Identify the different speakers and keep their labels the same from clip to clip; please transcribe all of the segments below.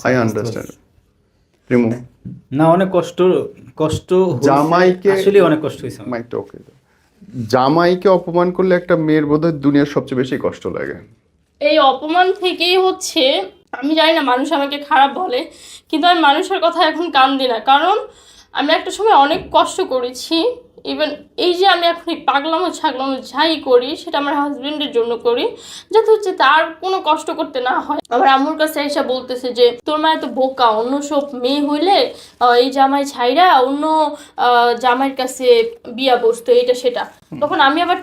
Speaker 1: I understand. Rimu
Speaker 2: না, অনেক কষ্ট কষ্ট
Speaker 1: জামাইকে
Speaker 2: আসলে অনেক কষ্ট হয়েছে আমার।
Speaker 1: মাইকটা ওকে। জামাইকে অপমান করলে একটা মেয়ের বোধহয় দুনিয়ার সবচেয়ে বেশি কষ্ট লাগে।
Speaker 3: এই অপমান থেকেই হচ্ছে, আমি জানি না মানুষ আমাকে খারাপ বলে, কিন্তু আমি মানুষের কথা এখন কান দিই না, কারণ আমি একটা সময় অনেক কষ্ট করেছি। ইভেন এই যে আমি এখন এই পাগলামো ছাগলামো যাই করি সেটা আমার হাজবেন্ডের জন্য করি, যাতে হচ্ছে তার কোনো কষ্ট করতে না হয়। আমার আম্মুর কাছে এসে বলতেছে যে তোর মা এত বোকা, অন্য সব মেয়ে হইলে এই জামাই ছাইরা অন্য জামাইয়ের কাছে বিয়া বসতো, এটা সেটা। তখন আমি আবার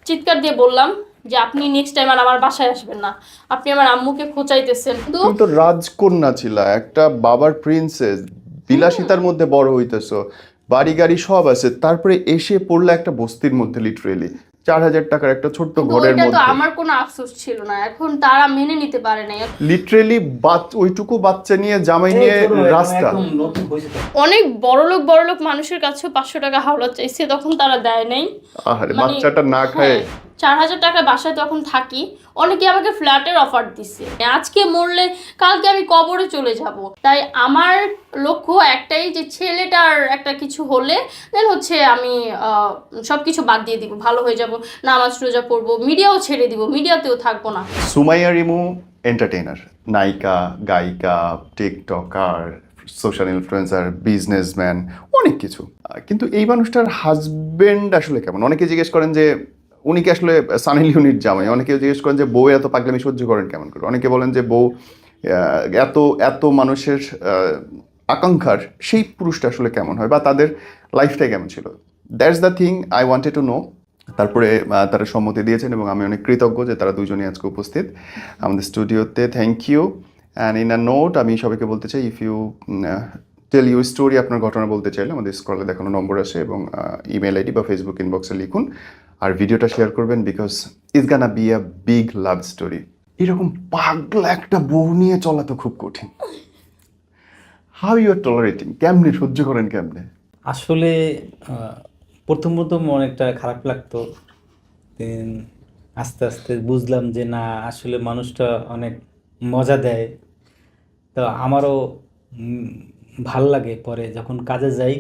Speaker 3: চিৎকার দিয়ে বললাম যে আপনি নেক্সট টাইম আর আমার বাসায় আসবেন না, আপনি আমার আম্মুকে খোঁচাইতেছেন। কিন্তু
Speaker 1: তুমি তো রাজকন্যা ছিলা, একটা বাবার প্রিন্সেস, বিলাসিতার মধ্যে বড় হইতেছো, বাড়ি গাড়ি সব আছে, তারপরে এসে পড়লে একটা বস্তির মধ্যে, লিটারেলি 4,000 টাকার একটা ছোট্ট ঘরের
Speaker 3: ওইটা তো
Speaker 1: মধ্যে।
Speaker 3: আমার কোনো আফসোস ছিল না, এখন তারা মেনে নিতে পারে না।
Speaker 1: লিটারেলি ওইটুকু বাচ্চা নিয়ে জামাই নিয়ে রাস্তা।
Speaker 2: একদম নতুন হয়েছে তো।
Speaker 3: অনেক বড়লোক মানুষের কাছেও 500 টাকা হাওলাত চাইছে, তখন তারা দেয় নাই।
Speaker 1: আহারে
Speaker 3: মানে
Speaker 1: বাচ্চাটা না খায়।
Speaker 3: 4,000 টাকা বাসায় তখন থাকি, অনেকে আমাকে ফ্ল্যাটের অফার দিচ্ছে। আজকে মরলে কালকে আমি কবরে চলে যাব, তাই আমার লক্ষ্য একটাই যে ছেলেটার একটা কিছু হলে দেন হচ্ছে আমি সব কিছু বাদ দিয়ে দিব, ভালো হয়ে যাব, নামাজ রোজা পড়বো, মিডিয়াও ছেড়ে দিব, মিডিয়াতেও থাকবো না।
Speaker 1: সুমাইয়া রিমু এন্টারটেইনার, নায়িকা, গায়িকা, টিকটকার, সোশ্যাল ইনফ্লুয়েন্সার, বিজনেসম্যান, অনেক কিছু। কিন্তু এই মানুষটার হাজবেন্ড আসলে কেমন? অনেকে জিজ্ঞেস করেন যে উনি কি আসলে সানি লিওনির জামাই, অনেকে জিজ্ঞেস করেন যে বউ এত পাগলামি সহ্য করেন কেমন করে, অনেকে বলেন যে বউ এত এত মানুষের আকাঙ্ক্ষার সেই পুরুষটা আসলে কেমন হয়, বা তাদের লাইফটাই কেমন ছিল। That's the thing I wanted to know. তারপরে তারা সম্মতি দিয়েছেন এবং আমি অনেক কৃতজ্ঞ যে তারা দুজনই আজকে উপস্থিত আমাদের স্টুডিওতে। Thank you. And in a note আমি সবাইকে বলতে চাই, if you tell you story, আপনার ঘটনা বলতে চাইলে আমাদের স্ক্রলে দেখানো নম্বর আছে এবং ইমেল আইডি বা ফেসবুক ইনবক্সে লিখুন, আর ভিডিওটা শেয়ার করবেন, because it's Gaana be a big love story. এরকম পাগলা একটা বউ নিয়ে চলা তো খুব কঠিন। হাউ ইউ আর টলারেটিং, কেমনে সহ্য করেন কেমনে?
Speaker 2: আসলে প্রথম প্রথম অনেকটা খারাপ লাগতো, দেন আস্তে আস্তে বুঝলাম যে না, আসলে মানুষটা অনেক মজা দেয়। তো আমারও ভাল লাগে। পরে যখন কাজে যাই,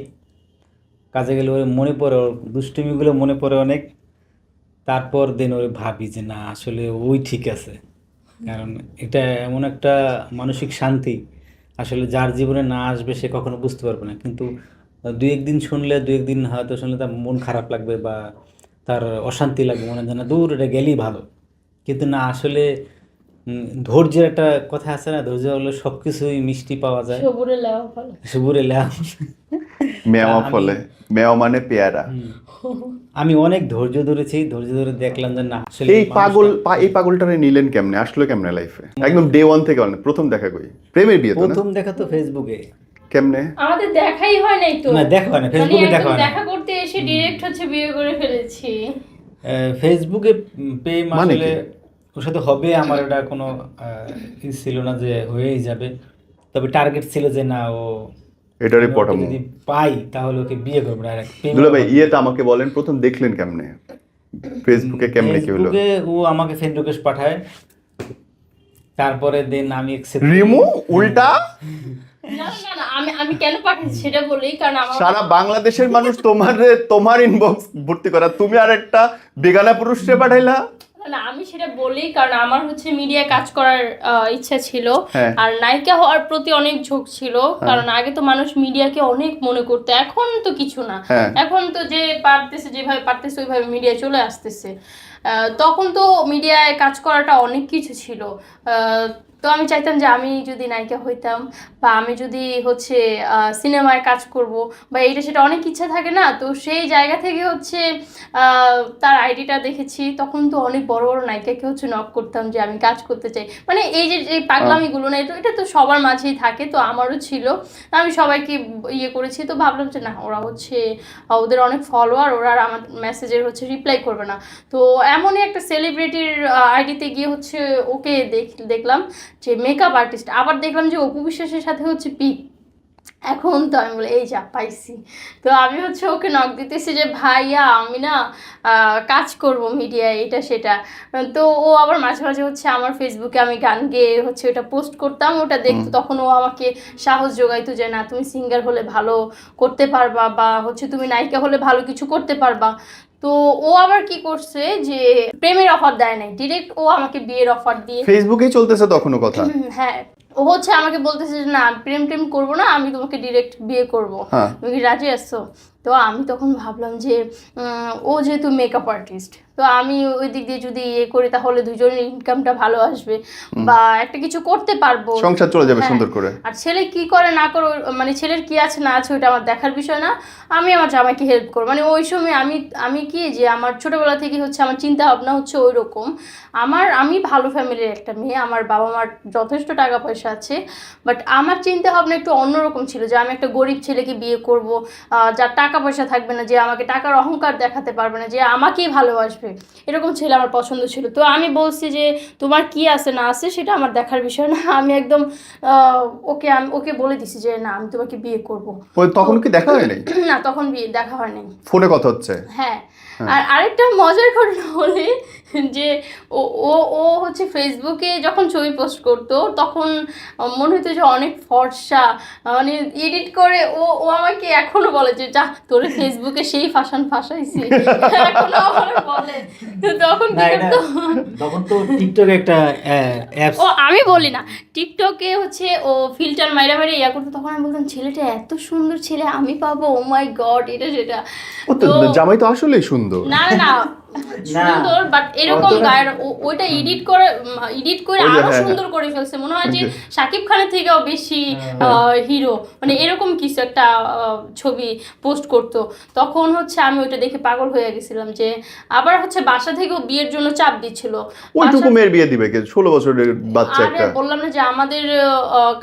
Speaker 2: কাজে গেলে ওর মনে পড়ে, ওর দুষ্টুমিগুলো মনে পড়ে অনেক। তারপর দিন ওরে ভাবি যে না, আসলে ওই ঠিক আছে। কারণ এটা এমন একটা মানসিক শান্তি, আসলে যার জীবনে না আসবে সে কখনো বুঝতে পারবে না। কিন্তু দুই একদিন শুনলে, দুই একদিন হয়তো শুনলে তার মন খারাপ লাগবে বা তার অশান্তি লাগবে, মনে হয় না দূর এটা গেলেই ভালো। কিন্তু না, আসলে ধৈর্যের একটা কথা আছে না, ধৈর্য হলে সব কিছুই মিষ্টি পাওয়া যায়।
Speaker 3: সবুরে লেওয়া ভালো।
Speaker 2: সবুরে লেয়া।
Speaker 1: মেওয়া ফলে, মেওয়া মানে পেয়ারা।
Speaker 2: আমি অনেক ধৈর্য ধরেছি, ধৈর্য ধরে দেখলাম যে না, আসলে
Speaker 1: এই এই পাগলটারে নিলেন কেমনে, আসলো কেমনে লাইফে, একদম ডে ওয়ান থেকে? প্রথম দেখা কই? প্রেমের বিয়ে তো না?
Speaker 2: প্রথম দেখা তো ফেসবুকে।
Speaker 1: কেমনে?
Speaker 3: আমাদের দেখাই হয় নাই তো।
Speaker 2: না, দেখা হয় না, ফেসবুকে
Speaker 3: মানে
Speaker 2: দেখা হয় না।
Speaker 3: দেখা করতে এসে ডিরেক্ট হচ্ছে বিয়ে করে ফেলেছি।
Speaker 2: ফেসবুকে পেয়ে
Speaker 1: মানে
Speaker 2: আসলে
Speaker 1: কি?
Speaker 2: ওর সাথে হবে আমার এটা কোনো ছিল না যে হয়েই যাবে। তবে টার্গেট ছিল যে না, ও
Speaker 1: এটারে
Speaker 2: আমি ওকে
Speaker 1: পটামো।
Speaker 2: যদি পাই তাহলে ওকে বিয়ে করবো ডাইরেক্ট।
Speaker 1: দুলা ভাই ইয়েটা আমাকে বলেন, প্রথম দেখলেন কেমনে? ফেসবুকে কেমনে কি হলো?
Speaker 2: ফেসবুকে ও আমাকে ফ্রেন্ড রিকোয়েস্ট পাঠায়, তারপরে দেন আমি accept করি।
Speaker 1: রিমু উল্টা
Speaker 3: না, আমি কেন পাঠাচ্ছি সেটা বলি, কারণ আমার
Speaker 1: সারা বাংলাদেশের মানুষ তোমার ইনবক্স ভর্তি করা, তুমি আর একটা বেগানা পুরুষকে পাঠাইলা।
Speaker 3: না, আমি সেটা বলি কারণ আমার হচ্ছে মিডিয়ায় কাজ করার ইচ্ছা ছিল,
Speaker 1: হ্যাঁ।
Speaker 3: আর নায়িকা হওয়ার প্রতি অনেক ঝোঁক ছিল। কারণ আগে তো মানুষ মিডিয়াকে অনেক মনে করতো, এখন তো কিছু না।
Speaker 1: হ্যাঁ।
Speaker 3: এখন তো যে পারতেছে, যেভাবে পারতেছে ওইভাবে মিডিয়ায় চলে আসতেছে। তখন তো মিডিয়ায় কাজ করাটা অনেক কিছু ছিল। তো আমি চাইতাম যে আমি যদি নায়িকা হইতাম, বা আমি যদি হচ্ছে সিনেমায় কাজ করব, বা এইটা সেটা অনেক ইচ্ছা থাকে না। তো সেই জায়গা থেকে হচ্ছে তার আইডিটা দেখেছি, তখন তো অনেক বড় বড় নায়িকাকে হচ্ছে নক করতাম যে আমি কাজ করতে চাই। মানে এই যে এই পাগলামিগুলো না, এটা তো সবার মাঝেই থাকে, তো আমারও ছিল। আমি সবাইকে ইয়ে করেছি, তো ভাবলাম যে না, ওরা হচ্ছে ওদের অনেক ফলোয়ার, ওরা আর আমার মেসেজের হচ্ছে রিপ্লাই করবে না। তো এমনই একটা সেলিব্রিটির আইডিতে গিয়ে হচ্ছে ওকে দেখলাম যে মেকআপ আর্টিস্ট, আবার দেখলাম যে অপু বিশ্বাসের সাথে হচ্ছে পিক। এখন তো আমি বলি এই যা পাইছি। তো আমি হচ্ছে ওকে নক দিতেছি যে ভাইয়া আমি না কাজ করব মিডিয়ায় এটা সেটা। তো ও আবার মাঝে মাঝে হচ্ছে আমার ফেসবুকে আমি গান গেয়ে হচ্ছে ওটা পোস্ট করতাম, ওটা দেখতো, তখন ও আমাকে সাহস যোগাইতো যে না তুমি সিঙ্গার হলে ভালো করতে পারবা, বা হচ্ছে তুমি নায়িকা হলে ভালো কিছু করতে পারবা। তো ও আবার কি করছে যে প্রেমের অফার দেয় নাই, ডিরেক্ট ও আমাকে বিয়ের অফার দিয়ে
Speaker 1: ফেসবুকেই চলতেছে তখনও কথা।
Speaker 3: হ্যাঁ, ও হচ্ছে আমাকে বলতেছে যে না প্রেম টেম করবো না, আমি তোমাকে ডিরেক্ট বিয়ে করব,
Speaker 1: হ্যাঁ।
Speaker 3: তুমি কি রাজি আছো? তো আমি তখন ভাবলাম যে ও যেহেতু মেকআপ আর্টিস্ট, তো আমি ওই দিক দিয়ে যদি ইয়ে করি তাহলে দুজনের ইনকামটা ভালো আসবে, বা একটা কিছু করতে পারবো,
Speaker 1: সংসার চলে যাবে
Speaker 3: হ্যাঁ।
Speaker 1: সুন্দর করে।
Speaker 3: আর ছেলে কি করে না করে মানে ছেলের কি আছে না আছে ওটা আমার দেখার বিষয় না, আমি আমার জামাইকে হেল্প করবো। মানে ওই সময় আমি কি যে আমার ছোটবেলা থেকে হচ্ছে আমার চিন্তা ভাবনা হচ্ছে ওই রকম। আমি ভালো ফ্যামিলির একটা মেয়ে, আমার বাবা মার যথেষ্ট টাকা পয়সা আছে, বাট আমার চিন্তা ভাবনা একটু অন্যরকম ছিল যে আমি একটা গরিব ছেলেকে বিয়ে করব, যার টাকা পয়সা থাকবে না, যে আমাকে টাকার অহংকার দেখাতে পারবে না, যে আমাকেই ভালোবাসবে, এরকম ছেলে আমার পছন্দ ছিল। তো আমি বলছি যে তোমার কি আছে না আছে সেটা আমার দেখার বিষয় না, আমি একদম ওকে বলে দিছি যে না আমি তোমাকে বিয়ে করব।
Speaker 1: ওই তখন কি দেখা হয় নাই?
Speaker 3: না তখন বিয়ে দেখা হয়নি,
Speaker 1: ফোনে কথা হচ্ছে।
Speaker 3: হ্যাঁ। আর আরেকটা মজার ঘটনা হলে যে ও ও ও হচ্ছে ফেসবুকে যখন ছবি পোস্ট করতো তখন মনে হতো যে অনেক ফর্সা, মানে এডিট করে ও ও আমাকে এখনো বলে যে যা তোর ফেসবুকে সেই ফাঁসাইছি, এখনো আমার বলে। তো তখন কি করতো,
Speaker 2: তখন তো টিকটকে একটা অ্যাপস,
Speaker 3: ও আমি বলি না, টিকটকে হচ্ছে ও ফিল্টার মাইরা মাইরা ইয়া করতো, তখন আমি বলতাম ছেলেটা এত সুন্দর ছেলে আমি পাবো, ও মাই গড এটা সেটা।
Speaker 1: ও তো জামাই তো আসলেই সুন্দর।
Speaker 3: না না সুন্দর, বাট এরকম গায়ের ওইটা এডিট করে
Speaker 1: ওই যে,
Speaker 3: আরো
Speaker 1: হ্যাঁ,
Speaker 3: সুন্দর করে ফেলছে, মনে হয় যে
Speaker 1: ওই যে।
Speaker 3: শাকিব খানের থেকেও বেশি হিরো, মানে এরকম কিছু একটা ছবি পোস্ট করতো। তখন হচ্ছে আমি ওইটা দেখে পাগল হয়ে গেছিলাম, যে আবার হচ্ছে বাসা থেকেও বিয়ের জন্য চাপ দিচ্ছিল।
Speaker 1: ওইটুকু মেয়ের বিয়ে দিবে কে? 16 বছরের বাচ্চা
Speaker 3: আরে
Speaker 1: একটা।
Speaker 3: বললাম না যে আমাদের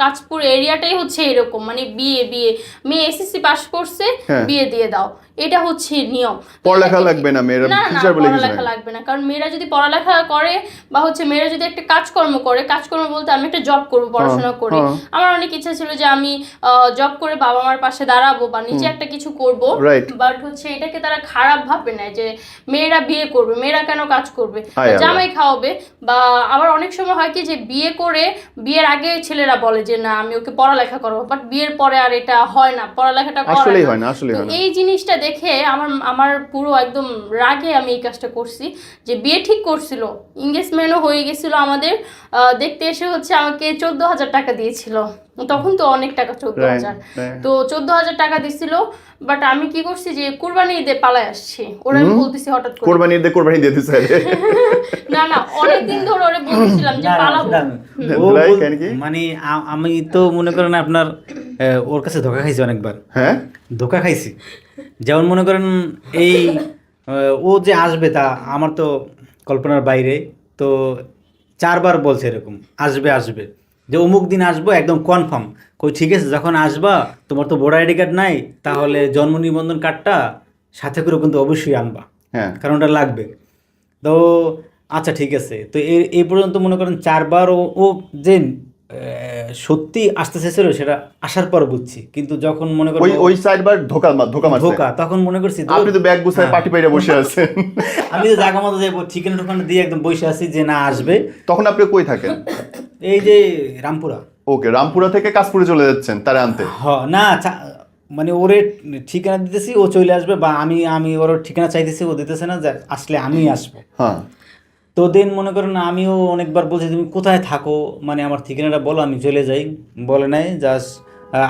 Speaker 3: কাঁচপুর এরিয়াটাই হচ্ছে এরকম, মানে বিয়ে বিয়ে মেয়ে এসএসসি পাস করছে
Speaker 1: হ্যাঁ।
Speaker 3: বিয়ে দিয়ে দাও, এটা হচ্ছে নিয়ম।
Speaker 1: পড়ালেখা লাগবে না, মেয়েরা
Speaker 3: না না
Speaker 1: ফিউচার বলে কিছু
Speaker 3: পড়ালেখা
Speaker 1: নাই।
Speaker 3: লাগবে না, কারণ মেয়েরা যদি পড়ালেখা করে বা হচ্ছে মেয়েরা যদি একটা কাজকর্ম করে, কাজকর্ম বলতে আমি একটা জব করবো পড়াশোনা করে, আমার অনেক ইচ্ছা ছিল যে আমি জব করে বাবা মার পাশে দাঁড়াবো বা নিজে একটা কিছু করব,
Speaker 1: Right.
Speaker 3: বাট হচ্ছে এটাকে তারা খারাপ ভাবে নেয় যে মেয়েরা বিয়ে করবে, মেয়েরা কেন কাজ করবে,
Speaker 1: হায় আল্লাহ।
Speaker 3: জামাই খাওয়াবে। বা আবার অনেক সময় হয় কি যে বিয়ে করে বিয়ের আগে ছেলেরা বলে যে না আমি ওকে পড়ালেখা করবো, বাট বিয়ের পরে আর এটা হয় না, পড়ালেখাটা
Speaker 1: আসলেই হয় না, আসলেই
Speaker 3: তো
Speaker 1: হয় না।
Speaker 3: এই জিনিসটা দেখে আমার পুরো একদম রাগে আমি এই কাজটা করছি, যে বিয়ে ঠিক করছিল, এঙ্গেজমেন্টও হয়ে গেছিল আমাদের, দেখতে এসে হচ্ছে আমাকে 14,000 টাকা দিয়েছিল, তখন তো অনেক টাকা 14,000,
Speaker 1: Right.
Speaker 3: তো 14,000 টাকা দিছিল। বাট আমি কি করছি যে কুরবানি ঈদে পালায় আসছি, ওরা আমি বলতেছি হঠাৎ করে
Speaker 1: কোরবানি দিয়ে দিতে
Speaker 3: না না অনেকদিন ধরে ওরে বলছিলাম যে পালাবো।
Speaker 2: ও
Speaker 1: ভাই,
Speaker 2: বল-
Speaker 1: কেন কি?
Speaker 2: মানে আমি তো মনে করেন আপনার ওর কাছে ধোকা খাইছি অনেকবার,
Speaker 1: হ্যাঁ,
Speaker 2: ধোকা খাইছি। যেমন মনে করেন এই ও যে আসবে তা আমার তো কল্পনার বাইরে, তো 4বার বলছে এরকম আসবে আসবে, যে অমুক দিন আসবো একদম কনফার্ম। কই ঠিক আছে, যখন আসবা তোমার তো ভোটার আইডি কার্ড নাই, তাহলে জন্ম নিবন্ধন কার্ডটা সাথে করে কিন্তু অবশ্যই আনবা,
Speaker 1: হ্যাঁ।
Speaker 2: কারণ ওটা লাগবে। তো আচ্ছা ঠিক আছে, তো এই পর্যন্ত মনে করেন 4বার ও যে সত্যি আসতে চেয়েছিল সেটা আসার পর বুঝছি, কিন্তু যখন মনে করেন
Speaker 1: ওই 4বার ধোকা মারছে।
Speaker 2: ধোকা, তখন মনে করছি
Speaker 1: আপনি তো ব্যাগ গুছায় পার্টি পাইরা বসে আছেন।
Speaker 2: আমি তো জায়গা মতো যাবো ঠিকানা টোকানা দিয়ে একদম বসে আছি যে না আসবে।
Speaker 1: তখন আপনি কই থাকেন?
Speaker 2: এই যে রামপুরা।
Speaker 1: ওকে, রামপুরা থেকে কাশপুরে চলে যাচ্ছেন তারে আনতে?
Speaker 2: না মানে ওরে ঠিকানা দিতেছি ও চলে আসবে, বা আমি ওর ঠিকানা চাইতেছি ও দিতেছে না, যে আসলে আমি আসবো।
Speaker 1: হ্যাঁ।
Speaker 2: তো দেন মনে করেন আমিও অনেকবার বলছি তুমি কোথায় থাকো, মানে আমার ঠিকানাটা বলো আমি চলে যাই, বলে নাই জাস্ট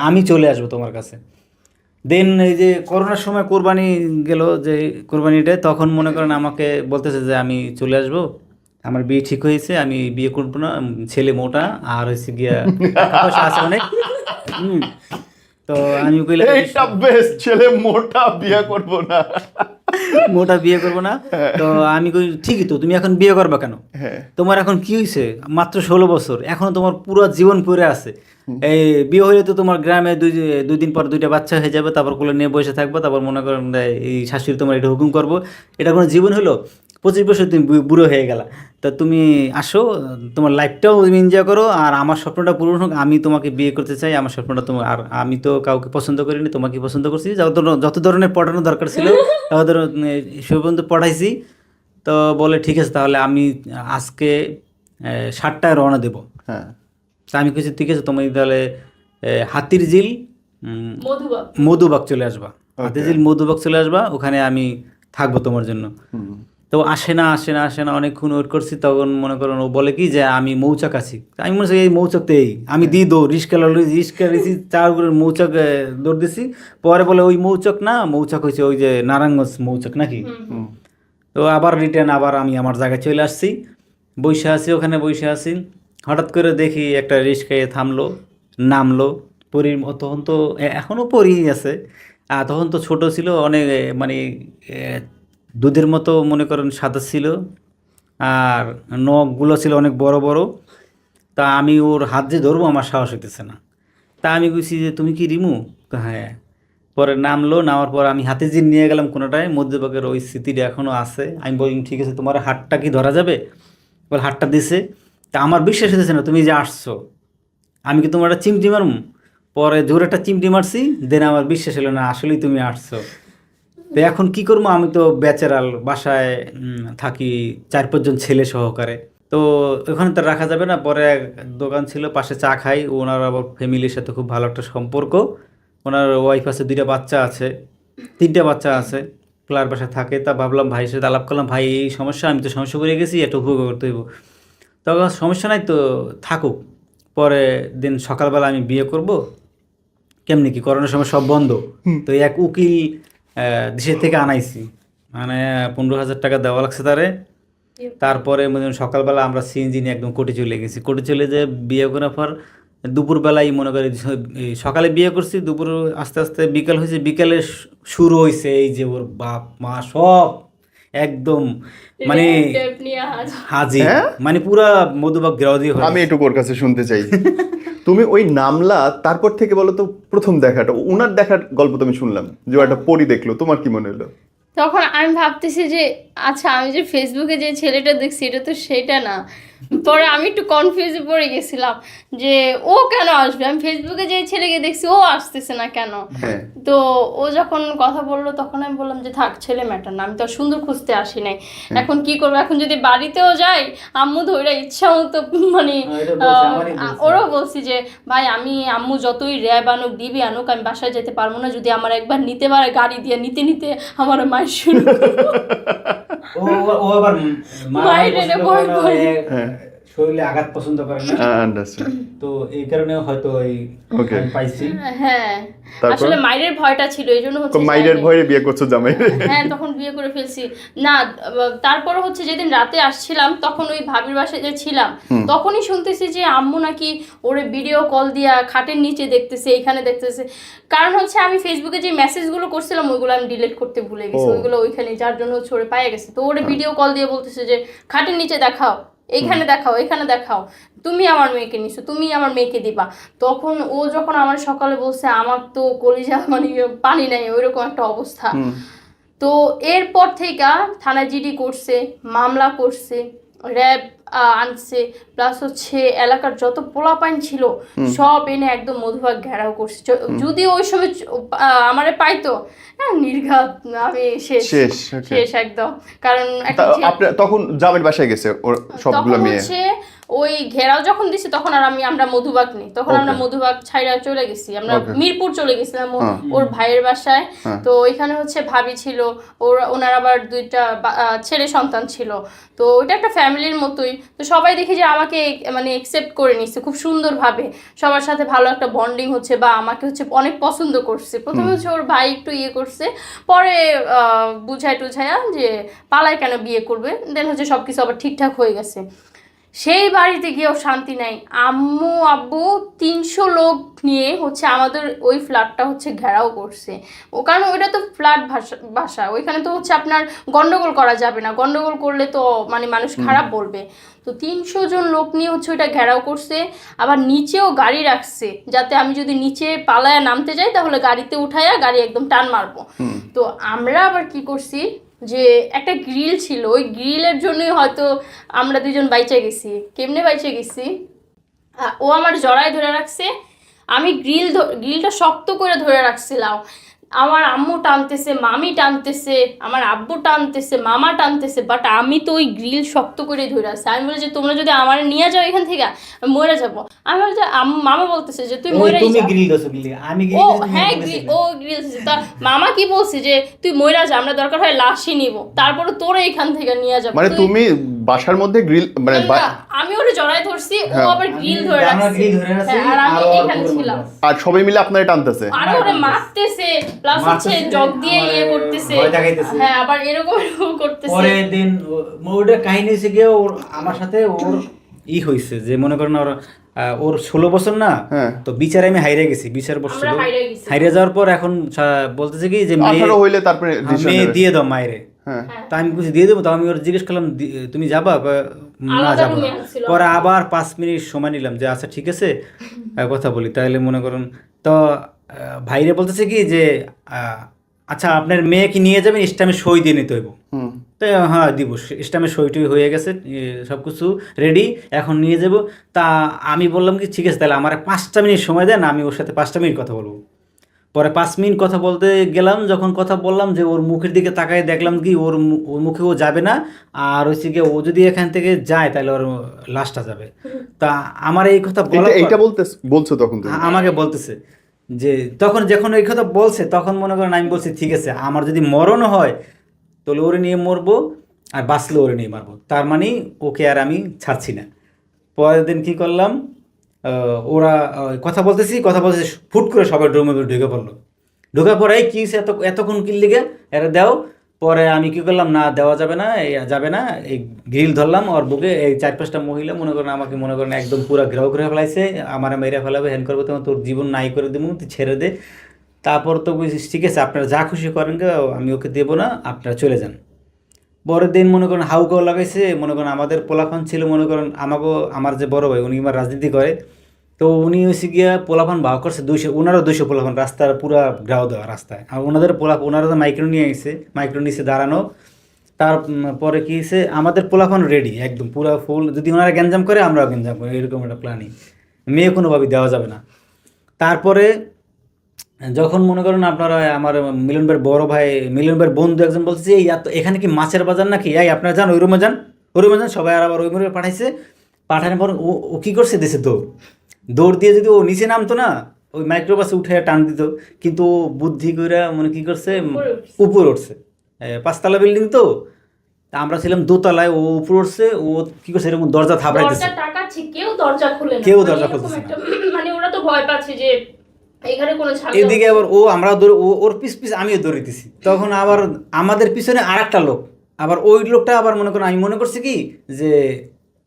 Speaker 2: আমি চলে আসবো তোমার কাছে। দেন এই যে করোনার সময় কোরবানি গেল, যে কোরবানিটা, তখন মনে করেন আমাকে বলতেছে যে আমি চলে আসবো, আমার বিয়ে ঠিক হয়েছে, আমি বিয়ে করবো না, ছেলে মোটা আর হয়েছে গিয়া টাকা পয়সা আছে অনেক। তো আমি কইলাম
Speaker 1: এইটা বেস্ট, ছেলে মোটা বিয়ে করব না।
Speaker 2: মোটা বিয়ে করবো না। তো আমি কই ঠিকই তো, তুমি এখন বিয়ে করবা কেন?
Speaker 1: হ্যাঁ।
Speaker 2: তোমার এখন কি হয়েছে? মাত্র 16 বছর, এখনো তোমার পুরো জীবন পড়ে আছে। এই বিয়ে হলে তো তোমার গ্রামে দুই দিন পর 2টা বাচ্চা হয়ে যাবে, তারপর কোলে নিয়ে বসে থাকবো, তারপর মনে করেন এই শাশুড়ি তোমার এটা হুকুম করবো, এটা কোনো জীবন হলো? 25 বছর তুমি বুড়ো হয়ে গেলা, তা তুমি আসো, তোমার লাইফটাও তুমি এনজয় করো, আর আমার স্বপ্নটা পূরণ হোক, আমি তোমাকে বিয়ে করতে চাই, আমার স্বপ্নটা তোমার। আর আমি তো কাউকে পছন্দ করিনি, তোমাকে পছন্দ করছি, যত ধরনের পড়ানো দরকার ছিল তত ধরনের সে পর্যন্ত পড়াইছি। তো বলে ঠিক আছে, তাহলে আমি আজকে 7টায় রওনা দেবো।
Speaker 1: হ্যাঁ,
Speaker 2: তা আমি কিছু ঠিক আছে, তুমি তাহলে হাতির ঝিল
Speaker 3: মধুবাগ।
Speaker 2: মধুবাগ চলে আসবা, হাতির ঝিল মধুবাগ চলে আসবা, ওখানে আমি থাকবো তোমার জন্য। তো আসে না অনেকক্ষণ ওয়েট করছি। তখন মনে করেন ও বলে কি যে আমি মৌচাক আছি। আমি মনে করছি এই মৌচাক তো এই, আমি দিই দৌড়, রিক্সা দিয়েছি 4 করে মৌচাক দৌড় দিছি। পরে বলে ওই মৌচাক না, মৌচাক হয়েছে ওই যে নারায়ণগঞ্জ মৌচাক নাকি। তো আবার রিটার্ন আবার আমি আমার জায়গায় চলে আসছি, বসে আছি ওখানে, বসে আছি। হঠাৎ করে দেখি একটা রিক্সায় থামলো, নামলো পরীর, তখন তো এখনও পরী আছে, আর তখন তো ছোট ছিল অনেক, মানে দুধের মতো মনে করেন সাদা ছিল, আর নখগুলো ছিল অনেক বড় বড়। তা আমি ওর হাত যে ধরবো আমার সাহস হইতেছে না। তা আমি বলছি যে তুমি কি রিমু? তো হ্যাঁ। পরে নামলো, নামার পর আমি হাতে জিন নিয়ে গেলাম কোনোটায়, মধ্যভাগের ওই স্মৃতিটা এখনও আছে। আমি বলি ঠিক আছে, তোমার হাতটা কি ধরা যাবে? বলে হাতটা দিছে। তা আমার বিশ্বাস হতেছে না তুমি যে আসছো, আমি কি তোমার একটা চিমটি মারুম? পরে জোরে একটা চিমটি মারছি, দেন আমার বিশ্বাস হলো না আসলেই তুমি আসছো। তো এখন কি করবো, আমি তো ব্যাচেরাল বাসায় থাকি 4-5 জন ছেলে সহকারে, তো ওখানে তো রাখা যাবে না। পরে এক দোকান ছিল পাশে, চা খাই, ওনার আবার ফ্যামিলির সাথে খুব ভালো একটা সম্পর্ক, ওনার ওয়াইফ আছে, 2টা বাচ্চা আছে, 3টা বাচ্চা আছে, প্লার বাসায় থাকে। তা ভাবলাম ভাইয়ের সাথে আলাপ করলাম, ভাই এই সমস্যা, আমি তো সমস্যা করে গেছি, একটু উপভোগ করতে হইব। তখন সমস্যা নাই তো, থাকুক। পরে দিন সকালবেলা আমি বিয়ে করব, কেমনি কি করোনার সময় সব বন্ধ, তো এক উকিল দেশের থেকে আনাইছি, মানে 15,000 টাকা দেওয়া লাগছে তারে। তারপরে মনে করেন সকালবেলা আমরা সিএনজি নিয়ে একদম কোর্টে চলে গেছি। কোর্টে চলে যে বিয়ে করার পর দুপুরবেলায় মনে করি এই সকালে বিয়ে করছি, দুপুর আস্তে আস্তে বিকাল হয়েছে, বিকালে শুরু হয়েছে এই যে ওর বাপ মা সব একদম মানে
Speaker 3: টেপ নিয়ে
Speaker 2: হাজির,
Speaker 1: হ্যাঁ?
Speaker 2: মানে পুরা মধুবাগ গ্রাউদি হয়ে
Speaker 1: আমি
Speaker 2: গেছে।
Speaker 1: একটু ওর কাছে শুনতে চাই। তুমি ওই নামলা, তারপর থেকে বলো তো প্রথম দেখাটা, ওনার দেখার গল্প তুমি শুনলাম যে ও একটা পরী দেখলো, তোমার কি মনে হলো?
Speaker 3: তখন আমি ভাবতেছি যে আচ্ছা, আমি যে ফেসবুকে যে ছেলেটা দেখছি এটা তো সেটা না। পরে আমি একটু কনফিউজে পড়ে গেছিলাম যে ও কেন আসবে, আমি ফেসবুকে যে ছেলেকে দেখছি ও আসতেছে না কেন।
Speaker 1: হ্যাঁ,
Speaker 3: তো ও যখন কথা বললো তখন আমি বললাম যে থাক, ছেলে ম্যাটার না, আমি তো আর সুন্দর খুঁজতে আসি নাই। এখন কি করবো, এখন যদি বাড়িতেও যাই আম্মু ধরে ইচ্ছা মতো মানে
Speaker 2: এটা বলছে, আমারই বলছে।
Speaker 3: ওরও বলছি যে ভাই আমি আম্মু যতই র্যাব আনুক দিবি আনুক আমি বাসায় যেতে পারবো না, যদি আমার একবার নিতে পারে গাড়ি দিয়ে নিতে নিতে আমার মায়ের শুরু
Speaker 2: ও আবার
Speaker 3: মায়ের এনে ভয় ভয়।
Speaker 2: শরীরে আঘাত পছন্দ করে না,
Speaker 1: আন্ডারস্ট্যান্ড।
Speaker 2: তো এই কারণে হয়তো এই
Speaker 1: Okay.
Speaker 2: আমি পাইছি।
Speaker 3: হ্যাঁ,
Speaker 1: তারপর?
Speaker 3: আসলে মায়ের ভয়টা ছিল, এই জন্য হচ্ছে
Speaker 1: মাইরের
Speaker 3: যাইনি।
Speaker 1: ভয়ে বিয়ে করছো জামাই?
Speaker 3: হ্যাঁ, তখন বিয়ে করে ফেলছি না। তারপরে হচ্ছে যেদিন রাতে আসছিলাম তখন ওই ভাবির বাসায় যে ছিলাম তখনই শুনতেছি যে আম্মু নাকি ওরে ভিডিও কল দিয়া খাটের নিচে দেখতেছে, এখানে দেখতেছে। কারণ হচ্ছে আমি ফেসবুকে যে মেসেজগুলো করছিলাম ওইগুলো আমি ডিলিট করতে ভুলে গেছি, ওইগুলো ওইখানে, যার জন্য হচ্ছে ওরে পায়ে গেছে। তো ওরে ভিডিও কল দিয়ে বলতেছে যে খাটের নিচে দেখাও, এইখানে দেখাও, এখানে দেখাও, তুমি আমার মেয়েকে নিছো, তুমি আমার মেয়েকে দিবা। তখন ও যখন আমার সকালে বলছে আমার তো কলিজা মানে পানি নাই, ওইরকম একটা অবস্থা। তো এরপর থেকে থানায় জিডি করছে, মামলা করছে, র্যাব আনছে, প্লাস হচ্ছে এলাকার যত পোলাপাইন ছিল সব এনে একদম মধুবাগ ঘেরাও করছে। যদি ওই সময় আমারে পাইতো, হ্যাঁ নির্ঘাত আমি শেষ
Speaker 1: শেষ, okay.
Speaker 3: শেষ একদম। কারণ একটা
Speaker 1: আপনি তখন জামের বাসায় গেছে ওর সবগুলো
Speaker 3: তখন
Speaker 1: মেয়ে?
Speaker 3: হচ্ছে ওই ঘেরাও যখন দিছে তখন আর আমরা মধুবাগ নেই, তখন আমরা মধুবাগ ছাইরা চলে গেছি, আমরা মিরপুর চলে গেছিলাম ওর ভাইয়ের বাসায়। তো ওইখানে হচ্ছে ভাবি ছিল, ওনার আবার 2টা ছেলে সন্তান ছিল, তো ওইটা একটা ফ্যামিলির মতোই। তো সবাই দেখি যে আমাকে মানে একসেপ্ট করে নিচ্ছে খুব সুন্দরভাবে, সবার সাথে ভালো একটা বন্ডিং হচ্ছে, বা আমাকে হচ্ছে অনেক পছন্দ করছে। প্রথমে হচ্ছে ওর ভাই একটু ইয়ে করছে, পরে বুঝায় টুঝায়া যে পালায় কেন বিয়ে করবে, দেন হচ্ছে সব কিছু আবার ঠিকঠাক হয়ে গেছে। সেই বাড়িতে গিয়েও শান্তি নাই, আম্মু আব্বু 300 লোক নিয়ে হচ্ছে আমাদের ওই ফ্ল্যাটটা হচ্ছে ঘেরাও করছে। ও কারণ ওইটা তো ফ্ল্যাট বাসা, ওইখানে তো হচ্ছে আপনার গন্ডগোল করা যাবে না, গন্ডগোল করলে তো মানে মানুষ খারাপ বলবে। তো 300 জন লোক নিয়ে হচ্ছে ওইটা ঘেরাও করছে, আবার নিচেও গাড়ি রাখছে যাতে আমি যদি নিচে পালায়া নামতে যাই তাহলে গাড়িতে উঠায়া গাড়ি একদম টান মারবো। তো আমরা আবার কি করছি, যে একটা গ্রিল ছিল, ওই গ্রিলের জন্যই হয়তো আমরা দুজন বাইচে গেছি। কেমনে বাইচে গেছি, ও আমার জড়ায় ধরে রাখছে, আমি গ্রিলটা শক্ত করে ধরে রাখছিলাম। আমার আম্মু টানতেছে, মামি টানতেছে, আমার আব্বু টানতেছে, মামা টানতেছে, বাট আমি তো ওই গ্রিল শক্ত করে ধরে আছি। আমি বলি যে তোমরা যদি আমার নিয়ে যাও এখান থেকে আমি মরে যাবো। আমি বলি যে মামা বলতেছে যে তুই মরে
Speaker 2: তুমি
Speaker 3: যা।
Speaker 2: গ্রিল দছো গ্রিল, আমি
Speaker 3: ও
Speaker 2: গ্রিল তুমি
Speaker 3: হ্যাঁ
Speaker 2: তুমি
Speaker 3: ও গ্রিল তা মামা কি বলছে যে তুই মরে যা, আমরা দরকার হয় লাশই নিব, তারপরে তোরে এখান থেকে নিয়ে যাবো।
Speaker 1: মানে তুমি বাসার মধ্যে গ্রিল মানে
Speaker 3: না, আমি ওরে জড়ায় ধরছি, ও
Speaker 1: হ্যাঁ।
Speaker 3: আবার গ্রিল ধরে
Speaker 2: আমরা
Speaker 3: রাখছে।
Speaker 2: গ্রিল ধরে রাখছি,
Speaker 3: হ্যাঁ, আর আমি
Speaker 2: আর ওর
Speaker 3: এখানে
Speaker 2: পুরো
Speaker 3: ছিলাম।
Speaker 1: আর সবাই মিলে আপনারা টানতেছে?
Speaker 3: আর ওরে মারতেছে, প্লাস হচ্ছে জগ দিয়ে ইয়ে করতেছে,
Speaker 2: ভয় দেখাইতেছে।
Speaker 3: হ্যাঁ আবার এরকম করতেছে।
Speaker 2: পরের দিন ওটা কাহিনী হয়েছে গিয়ে ওর আমার সাথে ওর হয়েছে যে মনে করেন ওর 16 বছর না,
Speaker 1: হ্যাঁ।
Speaker 2: তো বিচারে আমি হাইরে গেছি, বিচার বসছিল,
Speaker 3: আমরা হাইরে গেছি।
Speaker 2: হাইরে যাওয়ার পর এখন বলতেছে কি যে মেয়ে
Speaker 1: 18 হইলে তারপরে decision
Speaker 2: মেয়ে
Speaker 1: নেবে।
Speaker 2: দিয়ে দাও মায়েরে।
Speaker 1: হ্যাঁ।
Speaker 2: তা আমি বলছি দিয়ে দেবো, তো আমি ওর জিজ্ঞেস করলাম তুমি যাবা? কয়, না
Speaker 3: আলাদা
Speaker 2: যাবো
Speaker 3: room
Speaker 2: না।
Speaker 3: এ আসছিল।
Speaker 2: পরে আবার 5 মিনিট সময় নিলাম যে আচ্ছা ঠিক আছে কথা বলি, তাহলে মনে করুন তো ভাইরে বলতেছে কি যে আচ্ছা আপনার মেয়েকে নিয়ে যাবেন, ইস্টামে সই দিয়ে নিতে হইব।
Speaker 1: হুম।
Speaker 2: তো হ্যাঁ দিব, ইস্টামে সইটই হয়ে গেছে, সব কিছু রেডি, এখন নিয়ে যাব। তা আমি বললাম কি ঠিক আছে তাহলে আমার 5টা মিনিট সময় দেন, আমি ওর সাথে 5টা মিনিট কথা বলবো। পরে 5 মিনিট কথা বলতে গেলাম, যখন কথা বললাম যে ওর মুখের দিকে তাকায় দেখলাম কি ওর মুখে ও যাবে না, আর হচ্ছে কি ও যদি এখান থেকে যায় তাহলে ওর লাশটা যাবে। তা আমার এই কথা বলা
Speaker 1: এইটা বলছো তখন তুমি?
Speaker 2: আমাকে বলতেছে যে তখন যখন এই কথা বলছে তখন মনে করেন আমি বলছি ঠিক আছে আমার যদি মরণ হয় তাহলে ওরে নিয়ে মরবো, আর বাঁচলে ওরে নিয়ে মারবো, তার মানে ওকে আর আমি ছাড়ছি না। পরের দিন কী করলাম, ওরা কথা বলতেছি ফুট করে সবাই রুমে ঢুকে পড়লো। ঢুকে পড়ে কী এতক্ষণ কিল লিগে এরা দাও। পরে আমি কী করলাম, না দেওয়া যাবে না, যাবে না, এই গ্রিল ধরলাম ওর বুকে। এই 4-5টা মহিলা মনে করেন আমাকে মনে করেন একদম পুরো ঘেরাও করে ফেলাইছে, আমার মেরে ফেলাবে, হ্যান করবো, তোমার তোর জীবন নাই করে দেবো, তুই ছেড়ে দে। তারপর তো বুঝিস ঠিক আছে আপনারা যা খুশি করেন গে, আমি ওকে দেবো না, আপনারা চলে যান। পরের দিন মনে করেন হাউকাও লাগাইছে, মনে করেন আমাদের পোলাপান ছিল, মনে করেন আমার যে বড় ভাই উনি আমার রাজনীতি করে, তো উনি হচ্ছে গিয়া পোলাপান ভাগ করছে 200, ওনারও 200 পোলাপান, রাস্তার পুরা গ্রাও দেওয়া রাস্তায়, আর ওনারা তো মাইক্রো নিয়ে গেছে, মাইক্রো নিচে দাঁড়ানো। তারপরে কি হয়েছে, আমাদের পোলাপান রেডি একদম পুরা ফুল, যদি ওনারা গ্যাঞ্জাম করে আমরাও গ্যাঞ্জাম করি, এরকম একটা প্ল্যানিং, মেয়ে কোনোভাবেই দেওয়া যাবে না। তারপরে যখন মনে করেন আপনারা আমার মিলন ভাইয়ের বড় ভাই, মিলন ভাইয়ের বন্ধু একজন বলছে এই এখানে কি মাছের বাজার নাকি, এই আপনারা যান ওই রুমে যান, সবাই আর আবার ওই রুমে পাঠাইছে। পাঠানোর পর ও কী করছে, দেশে দৌড় দিয়ে যদি ও নিচে নামতো না, ওই মাইক্রোবাসে উঠে টান দিত, কিন্তু ও বুদ্ধি করে মানে কী করছে, উপরে উঠছে, 5তলা বিল্ডিং তো, তা আমরা ছিলাম 2তলায়, ও উপরে উঠছে, ও কী করছে এরকম দরজা থাপড়াইতেছে,
Speaker 3: কেউ দরজা খুলে না,
Speaker 2: কেউ
Speaker 3: মানে
Speaker 2: দরজা
Speaker 3: এরকম
Speaker 2: খুলতেছে না।
Speaker 3: একটা মানে ওরা তো ভয় পাচ্ছে যে এখানে কোনো ঝামেলা
Speaker 2: এদিকে আবার আমরা ওর পিছ আমিও দৌড়িতেছি, তখন আবার আমাদের পিছনে আর একটা লোক, আবার ওই লোকটা আবার মনে করেন আমি মনে করছি কি যে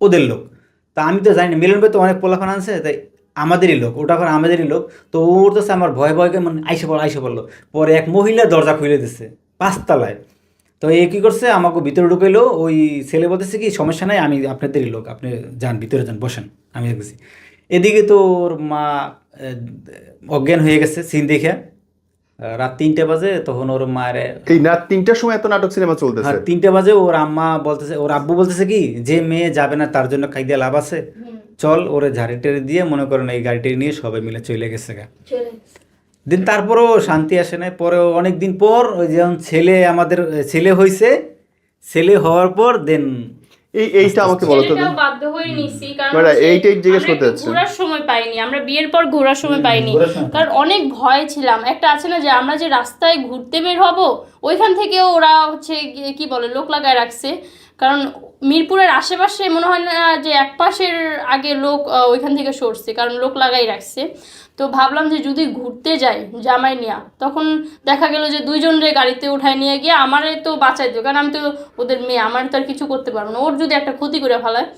Speaker 2: ওদের লোক, তা আমি তো জানি না, মিলন ভাই তো অনেক পোলাফান আনছে, তাই আমাদেরই লোক, ওটা আবার আমাদেরই লোক। তো ওর তো আমার ভয় মানে আইসে পড়লো। পরে এক মহিলা দরজা খুলে দিচ্ছে 5তলায়, তো এ কী করছে আমাকে ভিতরে ঢুকাইলো। ওই ছেলে বলতেছে কি সমস্যা নাই, আমি আপনাদেরই লোক, আপনি যান ভিতরে যান, বসেন, আমি দেখছি। এদিকে তো ওর মা অজ্ঞান হয়ে গেছে সিন দেখে, রাত 3টে বাজে, তখন ওর মায়ের
Speaker 1: এই রাত 3টার সময় এত নাটক সিনেমা চলতেছে?
Speaker 2: 3টে বাজে ওর আম্মা বলতেছে, ওর আব্বু বলতেছে কি যে মেয়ে যাবে না তার জন্য কাইদা লাভ আছে, চল ওরে ঝাড়ি টেরে দিয়ে মনে করেন এই গাড়িটি নিয়ে সবাই মিলে চলে গেছে গা। দিন তারপরেও শান্তি আসে নাই। পরে অনেক দিন পর ওই যেমন আমাদের ছেলে হয়েছে, ছেলে হওয়ার পর দেন
Speaker 1: এইটা আমাকে বলো তো।
Speaker 3: ছেলেটাও বাধ্য হয়ে নিছি, কারণ
Speaker 1: মানে
Speaker 3: হচ্ছে
Speaker 1: এইটাই জিজ্ঞেস
Speaker 3: আমরা
Speaker 1: করতে
Speaker 3: একটু
Speaker 1: চাচ্ছি।
Speaker 3: ঘোরার সময় পাইনি, আমরা বিয়ের পর ঘোরার সময় পাইনি, কারণ অনেক ভয় ছিলাম। একটা আছে না যে আমরা যে রাস্তায় ঘুরতে বের হব, ওইখান থেকেও ওরা হচ্ছে কি বলে লোক লাগায় রাখছে, কারণ মিরপুরের আশেপাশে মনে হয় না যে এক পাশের আগে লোক ওইখান থেকে সরছে, কারণ লোক লাগাই রাখছে। তো ভাবলাম যে যদি ঘুরতে যাই জামাই নিয়া, তখন দেখা গেল যে 2জনের গাড়িতে উঠায় নিয়ে গিয়ে আমারে তো বাঁচাই দিও, কারণ আমি তো ওদের মেয়ে, আমার তো আর কিছু করতে পারবো না, ওর যদি একটা ক্ষতি করে ফেলায়।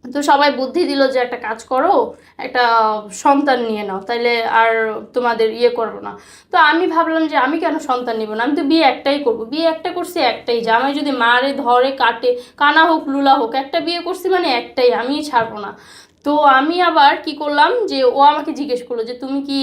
Speaker 3: তো সবাই বুদ্ধি দিল যে একটা কাজ করো, একটা সন্তান নিয়ে নাও, তাইলে আর তোমাদের ইয়ে করবো না। তো আমি ভাবলাম যে আমি কেন সন্তান নিব না, আমি তো বিয়ে একটাই করব, বিয়ে একটা করছি একটাই, জামাই যদি মারে ধরে কাটে, কানা হোক লুলা হোক, একটা বিয়ে করছি মানে একটাই, আমি ছাড়বো না। তো আমি আবার কি করলাম যে ও আমাকে জিজ্ঞেস করলো যে তুমি কি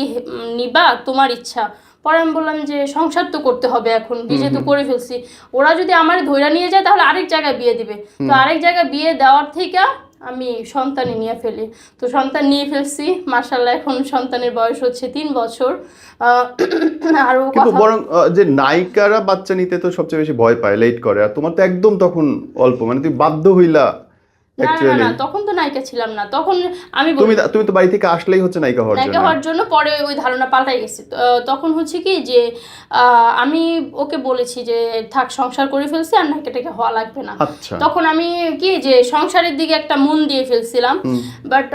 Speaker 3: নিবা, তোমার ইচ্ছা। পরে আমি বললাম যে সংসার তো করতে হবে, এখন বিয়ে তো করে ফেলছি, ওরা যদি আমার ধইরা নিয়ে যায় তাহলে আরেক জায়গায় বিয়ে দিবে, তো আরেক জায়গায় বিয়ে দেওয়ার থেকে আমি সন্তানই নিয়ে ফেলি। তো সন্তান নিয়ে ফেলছি, মাশাআল্লাহ এখন সন্তানের বয়স হচ্ছে 3 বছর। আর ও
Speaker 1: কিন্তু
Speaker 3: কথা
Speaker 1: বরং যে নায়িকারা বাচ্চা নিতে তো সবচেয়ে বেশি ভয় পায়, লেট করে, আর তোমার তো একদম তখন অল্প, মানে তুমি বাধ্য হইলা
Speaker 3: না না
Speaker 1: অ্যাকচুয়ালি।
Speaker 3: না, তখন তো নায়িকা ছিলাম না, তখন আমি
Speaker 1: তুমি তো বাড়ি থেকে আসলেই হচ্ছে নায়িকা হওয়ার
Speaker 3: নায়িকা
Speaker 1: জন্য।
Speaker 3: হওয়ার জন্য, পরে ওই ধারণা পাল্টাই গেছে। তখন হচ্ছে কি যে আমি ওকে বলেছি যে থাক, সংসার করে ফেলছি, আর নায়িকাটাকে হওয়া লাগবে না।
Speaker 1: আচ্ছা।
Speaker 3: তখন আমি কি যে সংসারের দিকে একটা মন দিয়ে ফেলছিলাম,
Speaker 1: হুম।
Speaker 3: বাট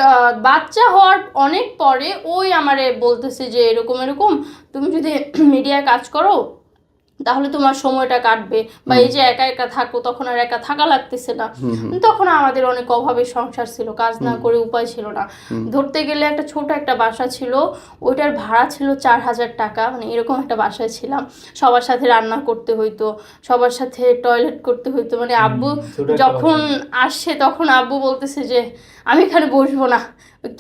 Speaker 3: বাচ্চা হওয়ার অনেক পরে ওই আমারে বলতেছে যে এরকম এরকম তুমি যদি মিডিয়ায় কাজ করো তাহলে তোমার সময়টা কাটবে, বা এই যে একা একা থাকো, তখন আর একা থাকা লাগতেছে না। তখন আমাদের অনেক অভাবের সংসার ছিল, কাজ না করে উপায় ছিল না। ধরতে গেলে একটা ছোট একটা বাসা ছিল, ওইটার ভাড়া ছিল 4000 টাকা, মানে এরকম একটা বাসায় ছিলাম। সবার সাথে রান্না করতে হইতো, সবার সাথে টয়লেট করতে হইতো, মানে আব্বু
Speaker 2: ছোট একটা
Speaker 3: যখন আসে তখন আব্বু বলতেছে যে আমি এখানে বসবো না,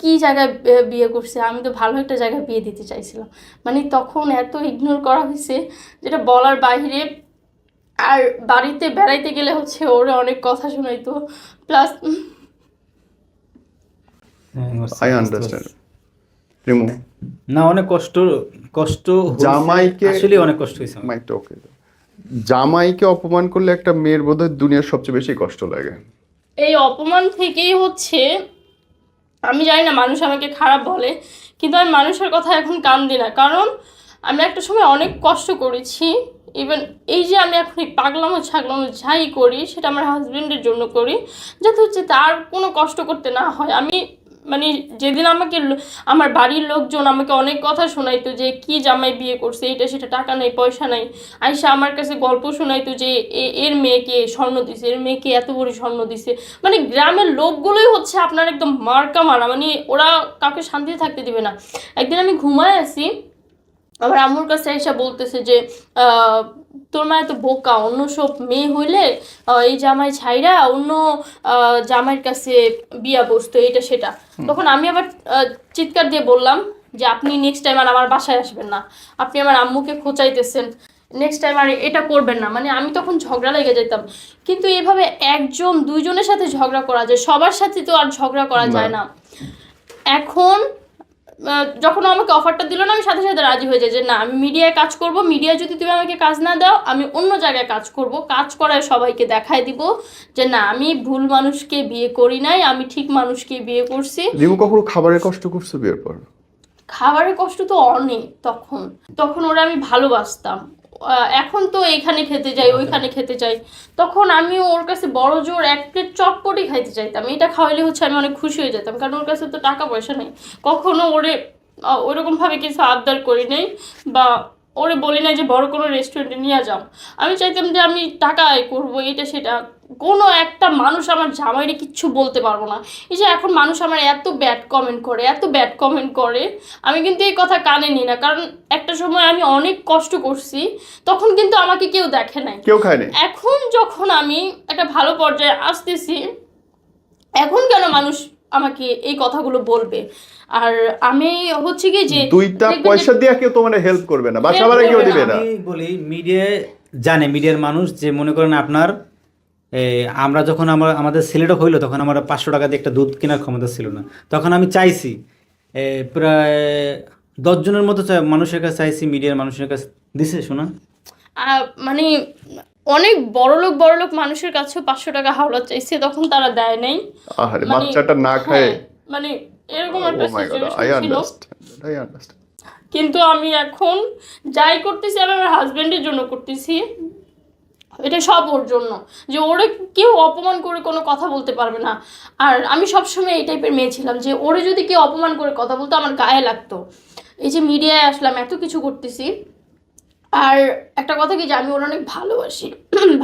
Speaker 3: কি জায়গায় বিয়ে করছে, আমি তো ভালো একটা জায়গায় বিয়ে দিতে চাইছিলাম। মানে তখন এত ইগনোর করা হয়েছে যেটা বলার বাইরে। আর বাড়িতে বেড়াইতে গেলে হচ্ছে ওরা অনেক কথা শোনাইতো, প্লাস
Speaker 1: আই আন্ডারস্ট্যান্ড। রিমু,
Speaker 2: না, অনেক কষ্ট হয়েছে।
Speaker 1: জামাইকে
Speaker 2: আসলে অনেক কষ্ট হয়েছে আমার।
Speaker 1: মাইকটা ওকে। জামাইকে অপমান করলে একটা মেয়ের বোধহয় দুনিয়ার সবচেয়ে বেশি কষ্ট লাগে।
Speaker 3: এই অপমান থেকেই হচ্ছে, আমি জানি না মানুষ আমাকে খারাপ বলে, কিন্তু আমি মানুষের কথা এখন কান দিই না, কারণ আমি একটা সময় অনেক কষ্ট করেছি। ইভেন এই যে আমি এখন এই পাগলামো ছাগলামো যাই করি সেটা আমার হাজবেন্ডের জন্য করি, যাতে হচ্ছে তার কোনো কষ্ট করতে না হয়। আমি মানে যেদিন আমাকে আমার বাড়ির লোকজন আমাকে অনেক কথা শোনাইতো যে কি জামাই বিয়ে করছে, এটা সেটা, টাকা নেই পয়সা নাই, আইসা আমার কাছে গল্প শোনাইতো যে এর মেয়েকে স্বর্ণ দিছে, এর মেয়েকে এত বড় স্বর্ণ দিছে। মানে গ্রামের লোকগুলোই হচ্ছে আপনার একদম মার্কা মারা, মানে ওরা কাউকে শান্তিতে থাকতে দিবে না। একদিন আমি ঘুমায় আছি, আমার আম্মুর কাছে এসে বলতেছে যে তোর মা এত বোকা, অন্য সব মেয়ে হইলে এই জামাই ছাইরা অন্য জামাইয়ের কাছে বিয়া বসতো, এটা সেটা। তখন আমি আবার চিৎকার দিয়ে বললাম যে আপনি নেক্সট টাইম আর আমার বাসায় আসবেন না, আপনি আমার আম্মুকে খোঁচাইতেছেন, নেক্সট টাইম আর এটা করবেন না। মানে আমি তখন ঝগড়া লেগে যেতাম। কিন্তু এভাবে একজন দুইজনের সাথে ঝগড়া করা যায়, সবার সাথে তো আর ঝগড়া করা যায় না। এখন যখন আমাকে অফারটা দিল না, আমি সাথে সাথে রাজি হয়ে যাই যে না, আমি মিডিয়ায় কাজ করব, মিডিয়ায় যদি তুমি আমাকে কাজ না দাও আমি অন্য জায়গায় কাজ করব, কাজ করায় সবাইকে দেখায় দিব যে না, আমি ভুল মানুষকে বিয়ে করি নাই, আমি ঠিক মানুষকে বিয়ে করছি।
Speaker 1: রিমু কখনো খাবারের কষ্ট করছো বিয়ের পর?
Speaker 3: খাবারের কষ্ট তো অনেক, তখন ওরা আমি ভালোবাসতাম। এখন তো এইখানে খেতে যাই, ওইখানে খেতে যাই, তখন আমি ওর কাছে বড় জোর 1 প্লেট চটপটি খাইতে চাইতাম, এটা খাওয়াইলে হচ্ছে আমি অনেক খুশি হয়ে যেতাম, কারণ ওর কাছে তো টাকা পয়সা নেই। কখনো ওরে ওইরকমভাবে কিছু আবদার করি নাই, বা ওরে বলি না যে বড় কোনো রেস্টুরেন্টে নিয়ে যাও। আমি চাইতাম যে আমি টাকা আয় করবো, এটা সেটা। কোনো একটা মানুষ আমার জামাইরে কিচ্ছু বলতে পারবো না। এই যে এখন মানুষ আমার এত ব্যাড কমেন্ট করে, আমি কিন্তু এই কথা কানে নিই না, কারণ একটা সময় আমি অনেক কষ্ট করছি, তখন কিন্তু আমাকে কেউ দেখে নাই,
Speaker 1: কেউ খায়নি।
Speaker 3: এখন যখন আমি একটা ভালো পর্যায়ে আসতেছি, এখন কেন মানুষ আমাকে এই কথাগুলো বলবে? আর আমি হচ্ছে কি যে
Speaker 1: দুইটা পয়সা দিয়ে কেউ তোমার হেল্প করবে না, বাসা ভাড়া কেউ দিবে না।
Speaker 2: আমি বলি মিডিয়ায় জানে, মিডিয়ার মানুষ যে মনে করেন আপনার আমরা যখন আমাদের ছেলেটা হইলো তখন আমার 500 টাকা দিয়ে একটা দুধ কেনার ক্ষমতা ছিল না, তখন আমি চাইছি প্রায় 10 জনের মতো মানুষের কাছে চাইছি, মিডিয়ার মানুষের কাছে দিছে শোনা।
Speaker 3: মানে অনেক বড়লোক মানুষের কাছেও 500 টাকা হাওলাত চাইছে, তখন তারা দেয় নাই।
Speaker 1: আরে
Speaker 3: মানে
Speaker 1: বাচ্চাটা না খায়।
Speaker 3: মানে এরকম একটা
Speaker 1: ও মাই গড,
Speaker 3: সিচুয়েশন
Speaker 1: আই
Speaker 3: ছিল।
Speaker 1: আন্ডারস্ট্যান্ড।
Speaker 3: কিন্তু আমি এখন যাই করতেছি আমি আমার হাজবেন্ডের জন্য করতেছি, এটা সব ওর জন্য, যে ওরে কেউ অপমান করে কোনো কথা বলতে পারবে না। আর আমি সবসময় এই টাইপের মেয়ে ছিলাম যে ওরে যদি কেউ অপমান করে কথা বলতো আমার গায়ে লাগতো। এই যে মিডিয়ায় আসলাম, এত কিছু করতেছি, আর একটা কথা কি যে আমি ওরা অনেক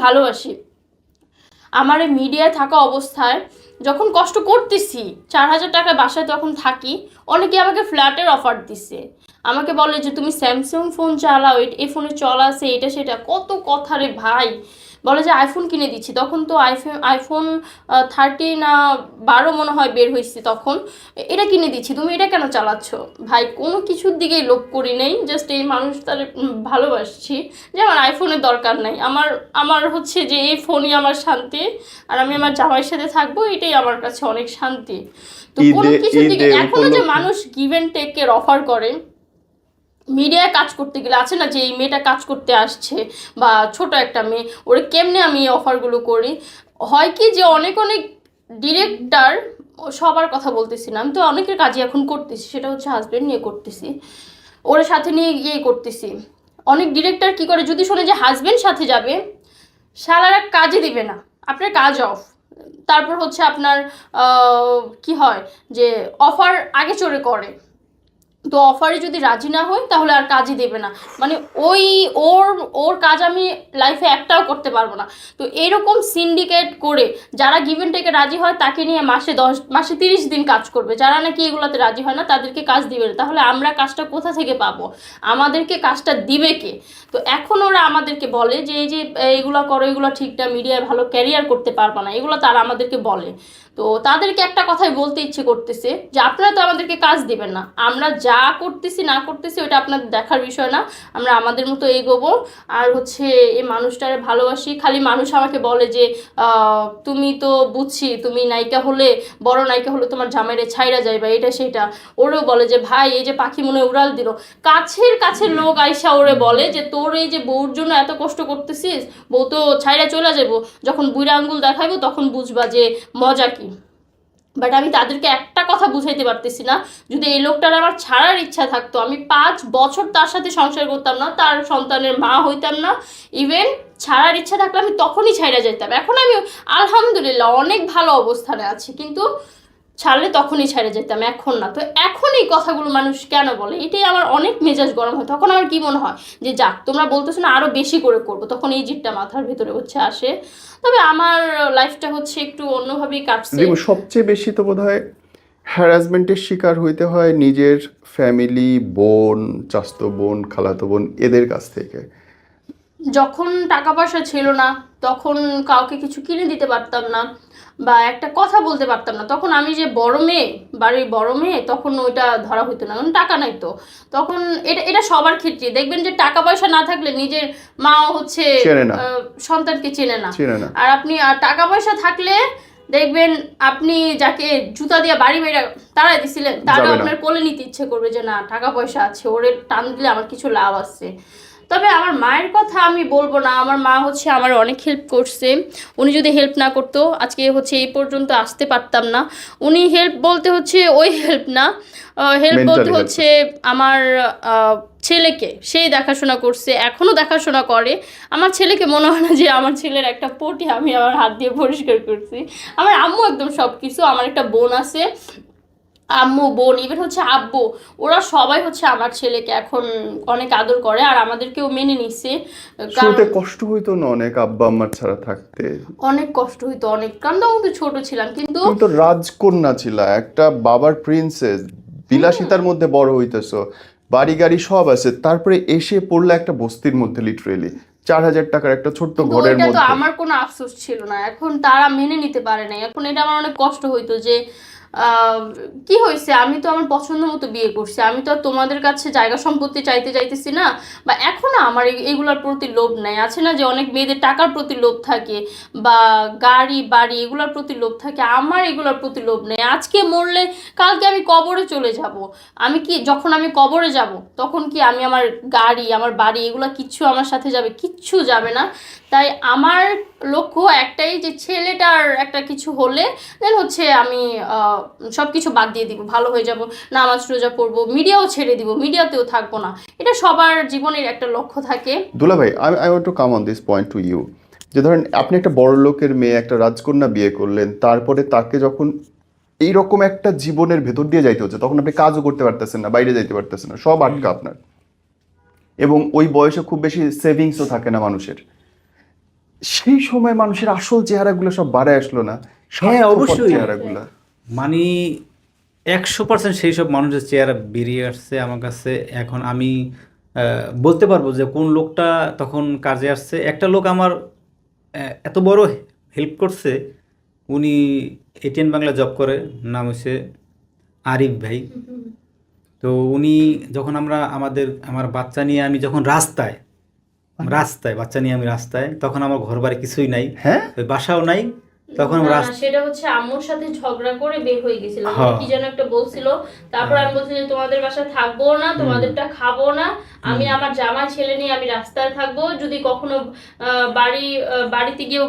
Speaker 3: ভালোবাসি। আমার এই মিডিয়ায় থাকা অবস্থায় যখন কষ্ট করতেছি, 4000 টাকা বাসায় তখন থাকি, অনেকে আমাকে ফ্ল্যাটের অফার দিছে, আমাকে বলে যে তুমি স্যামসাং ফোন চালাও, এই ফোনে চলা আছে, এটা সেটা, কত কথা রে ভাই। বলে যে আইফোন কিনে দিচ্ছি, তখন তো আইফোন 13 না 12 মনে হয় বের হয়েছে তখন, এটা কিনে দিচ্ছি, তুমি এটা কেন চালাচ্ছ? ভাই কোনো কিছুর দিকেই লোভ করি নেই, জাস্ট এই মানুষটার ভালোবাসছি যে আমার আইফোনের দরকার নাই, আমার আমার হচ্ছে যে এই ফোনই আমার শান্তি, আর আমি আমার জামাইয়ের সাথে থাকবো, এটাই আমার কাছে অনেক শান্তি। তো কোনো কিছুর দিকে এখনো যে মানুষ গিভ অ্যান্ড টেকের অফার করে, মিডিয়ায় কাজ করতে গেলে আছে না যে এই মেয়েটা কাজ করতে আসছে বা ছোট একটা মেয়ে, ওরে কেমনে আমি এই অফারগুলো করি, হয় কি যে অনেক অনেক ডিরেক্টর, সবার কথা বলতেছি না, আমি তো অনেকের কাজই এখন করতেছি, সেটা হচ্ছে হাজব্যান্ড নিয়ে করতেছি, ওর সাথে নিয়ে গিয়ে করতেছি। অনেক ডিরেক্টর কি করে, যদি শোনে যে হাজব্যান্ড সাথে যাবে, শালারা কাজই দিবে না, আপনার কাজ অফ। তারপর হচ্ছে আপনার কি হয় যে অফার আগে চড়ে করে, তো অফারে যদি রাজি না হয় তাহলে আর কাজই দেবে না, মানে ওই ওর ওর কাজ আমি লাইফে একটাও করতে পারবো না। তো এরকম সিন্ডিকেট করে যারা গিভ অ্যান্ড টেকে রাজি হয় তাকে নিয়ে মাসে 30 দিন কাজ করবে, যারা নাকি এগুলোতে রাজি হয় না তাদেরকে কাজ দিবে না, তাহলে আমরা কাজটা কোথা থেকে পাবো, আমাদেরকে কাজটা দিবে কে? তো এখন ওরা আমাদেরকে বলে যে এই যে এইগুলো করো, এগুলো ঠিক না, মিডিয়ায় ভালো ক্যারিয়ার করতে পারবে না, এগুলো তারা আমাদেরকে বলে। তো তাদেরকে একটা কথাই বলতে ইচ্ছে করতেছে যে আপনারা তো আমাদেরকে কাজ দিবেন না, আমরা যা করতেছি না করতেছি ওটা আপনাদের দেখার বিষয় না, আমরা আমাদের মতো এগোবো। আর হচ্ছে এই মানুষটারে ভালোবাসি, খালি মানুষ আমাকে বলে যে তুমি তো বুঝছি তুমি নায়িকা হলে, বড় নায়িকা হলে তোমার জামাইরে ছাইরা যাইবা, এটা সেটা। ওরেও বলে যে ভাই এই যে পাখি মনে উড়াল দিল, কাছের লোক আইসা ওরে বলে যে তোর এই যে বউর জন্য এত কষ্ট করতেছিস, বউ তো ছাইরা চলে যাবো, যখন বুড়া আঙ্গুল দেখাইবো তখন বুঝবা যে মজা কি। বাট আমি তাদেরকে একটা কথা বুঝাইতে পারতেছি না, যদি এই লোকটার আমার ছাড়ার ইচ্ছা থাকতো, আমি 5 বছর তার সাথে সংসার করতাম না, তার সন্তানের মা হইতাম না, ইভেন ছাড়ার ইচ্ছা থাকলে আমি তখনই ছাইরা যেতাম। এখন আমি আলহামদুলিল্লাহ অনেক ভালো অবস্থানে আছি, কিন্তু ছাড়লে তখনই ছেড়ে যেতাম, এখন না। তো এখন এই কথাগুলো মানুষ কেন বলে, এটাই আমার অনেক মেজাজ গরম হয়। তখন আমার কি মনে হয় যে যাক তোমরা বলতেছো না, আরও বেশি করে করবো, তখন এই জিটটা মাথার ভিতরে হচ্ছে আসে। তবে আমার লাইফটা হচ্ছে একটু অন্যভাবেই কাটছে।
Speaker 1: সবচেয়ে বেশি তো বোধ হয় হ্যারাসমেন্টের শিকার হইতে হয় নিজের ফ্যামিলি, বোন, চাস্তো বোন, খালাতো বোন, এদের কাছ থেকে।
Speaker 3: যখন টাকা পয়সা ছিল না তখন কাউকে কিছু কিনে দিতে পারতাম না বা একটা কথা বলতে পারতাম না, তখন আমি যে বড় মেয়ে, বাড়ির বড় মেয়ে, তখন ওইটা ধরা হইতো না, কারণ টাকা নাই তো। তখন এটা সবার ক্ষেত্রে দেখবেন যে টাকা পয়সা না থাকলে নিজের মাও হচ্ছে সন্তানকে চেনে না, আর আপনি টাকা পয়সা থাকলে দেখবেন আপনি যাকে জুতা দিয়ে বাড়ি মেরে তাড়াই দিছিলেন তারও আপনার কোলে নিতে ইচ্ছে করবে যে না টাকা পয়সা আছে, ওরে টান দিলে আমার কিছু লাভ আছে। তবে আমার মায়ের কথা আমি বলবো না, আমার মা হচ্ছে আমার অনেক হেল্প করছে, উনি যদি হেল্প না করতো আজকে হচ্ছে এই পর্যন্ত আসতে পারতাম না। উনি হেল্প বলতে হচ্ছে ওই হেল্প না, হেল্প বলতে হচ্ছে আমার ছেলেকে সেই দেখাশোনা করছে, এখনও দেখাশোনা করে। আমার ছেলেকে মনে হয় না যে আমার ছেলের একটা পটি আমি আমার হাত দিয়ে পরিষ্কার করছি। আমার আম্মু একদম সব কিছু, আমার একটা বোন আছে, আম্মু বোন ইভেন হচ্ছে আব্বু, ওরা সবাই হচ্ছে আমার ছেলেকে এখন অনেক আদর করে, আর আমাদেরকেও মেনে নিচ্ছে।
Speaker 1: শুরুতে কষ্ট হইতো না অনেক আব্বা আম্মার ছাড়া থাকতে?
Speaker 3: অনেক কষ্ট হইতো, অনেক, কারণ তখন তো ছোট ছিলাম। কিন্তু
Speaker 1: তুমি তো রাজকন্যা ছিলা, একটা বাবার প্রিন্সেস, বিলাসিতার মধ্যে বড় হইতেছো, বাড়ি গাড়ি সব আছে, তারপরে এসে পড়লে একটা বস্তির মধ্যে, লিটারেলি 4000 টাকার একটা ছোট্ট ঘরের মধ্যে।
Speaker 3: তো আমার কোনো আফসোস ছিল না, এখন তারা মেনে নিতে পারে না, এখন এটা আমার অনেক কষ্ট হইতো যে কি হয়েছে, আমি তো আমার পছন্দ মতো বিয়ে করছি, আমি তো আর তোমাদের কাছে জায়গা সম্পত্তি চাইতেছি না, বা এখনো আমার এগুলোর প্রতি লোভ নাই। আছে না যে অনেক মেয়েদের টাকার প্রতি লোভ থাকে বা গাড়ি বাড়ি এগুলোর প্রতি লোভ থাকে, আমার এগুলোর প্রতি লোভ নেই। আজকে মরলে কালকে আমি কবরে চলে যাব, আমি কি যখন আমি কবরে যাব তখন কি আমি আমার গাড়ি আমার বাড়ি এগুলো কিচ্ছু আমার সাথে যাবে? কিচ্ছু যাবে না। তাই আমার লক্ষ্য একটাই যে ছেলেটার একটা কিছু হলে দেন হচ্ছে আমি সব কিছু বাদ দিয়ে দিব, ভালো হয়ে যাব, নামাজ রোজা পড়বো, মিডিয়াও ছেড়ে দিব, মিডিয়াতেও থাকবো না। এটা সবার জীবনের একটা লক্ষ্য থাকে।
Speaker 1: দুলা ভাই, I want to come on this point to you, যে ধরেন আপনি একটা বড় লোকের মেয়ে, একটা রাজকন্যা বিয়ে করলেন, তারপরে তাকে যখন এইরকম একটা জীবনের ভেতর দিয়ে যাইতে হচ্ছে, তখন আপনি কাজও করতে পারতেছেন না, বাইরে যাইতে পারতেছেন না, সব আটকা আপনার, এবং ওই বয়সে খুব বেশি সেভিংসও থাকে না মানুষের। সেই সময় মানুষের আসল চেহারাগুলো সব বাড়ায় আসলো না?
Speaker 2: হ্যাঁ অবশ্যই,
Speaker 1: চেহারাগুলো
Speaker 2: মানে 100% সেই সব মানুষের চেহারা বেরিয়ে আসছে আমার কাছে। এখন আমি বলতে পারবো যে কোন লোকটা তখন কাজে আসছে। একটা লোক আমার এত বড় হেল্প করছে। উনি এটিএন বাংলা জব করে, নাম হচ্ছে আরিফ ভাই। তো উনি যখন আমার বাচ্চা নিয়ে আমি যখন রাস্তায় বাচ্চা নিয়ে আমি রাস্তায়, তখন আমার ঘর বাড়ি কিছুই নাই,
Speaker 1: হ্যাঁ
Speaker 2: ওই বাসাও নাই, তখন
Speaker 3: না,
Speaker 2: রাস্তা,
Speaker 3: সেটা হচ্ছে আম্মুর সাথে ঝগড়া করে বের হয়ে গেছিলাম,
Speaker 2: হ্যাঁ।
Speaker 3: কি যেন একটা বলছিল। তারপর আমি বলছি যে তোমাদের বাসায় থাকবো না, তোমাদেরটা খাবো না, আমি আমার জামাই ছেলে নিয়ে আমি রাস্তায় থাকবো, যদি কখনো বাড়িতে গিয়ে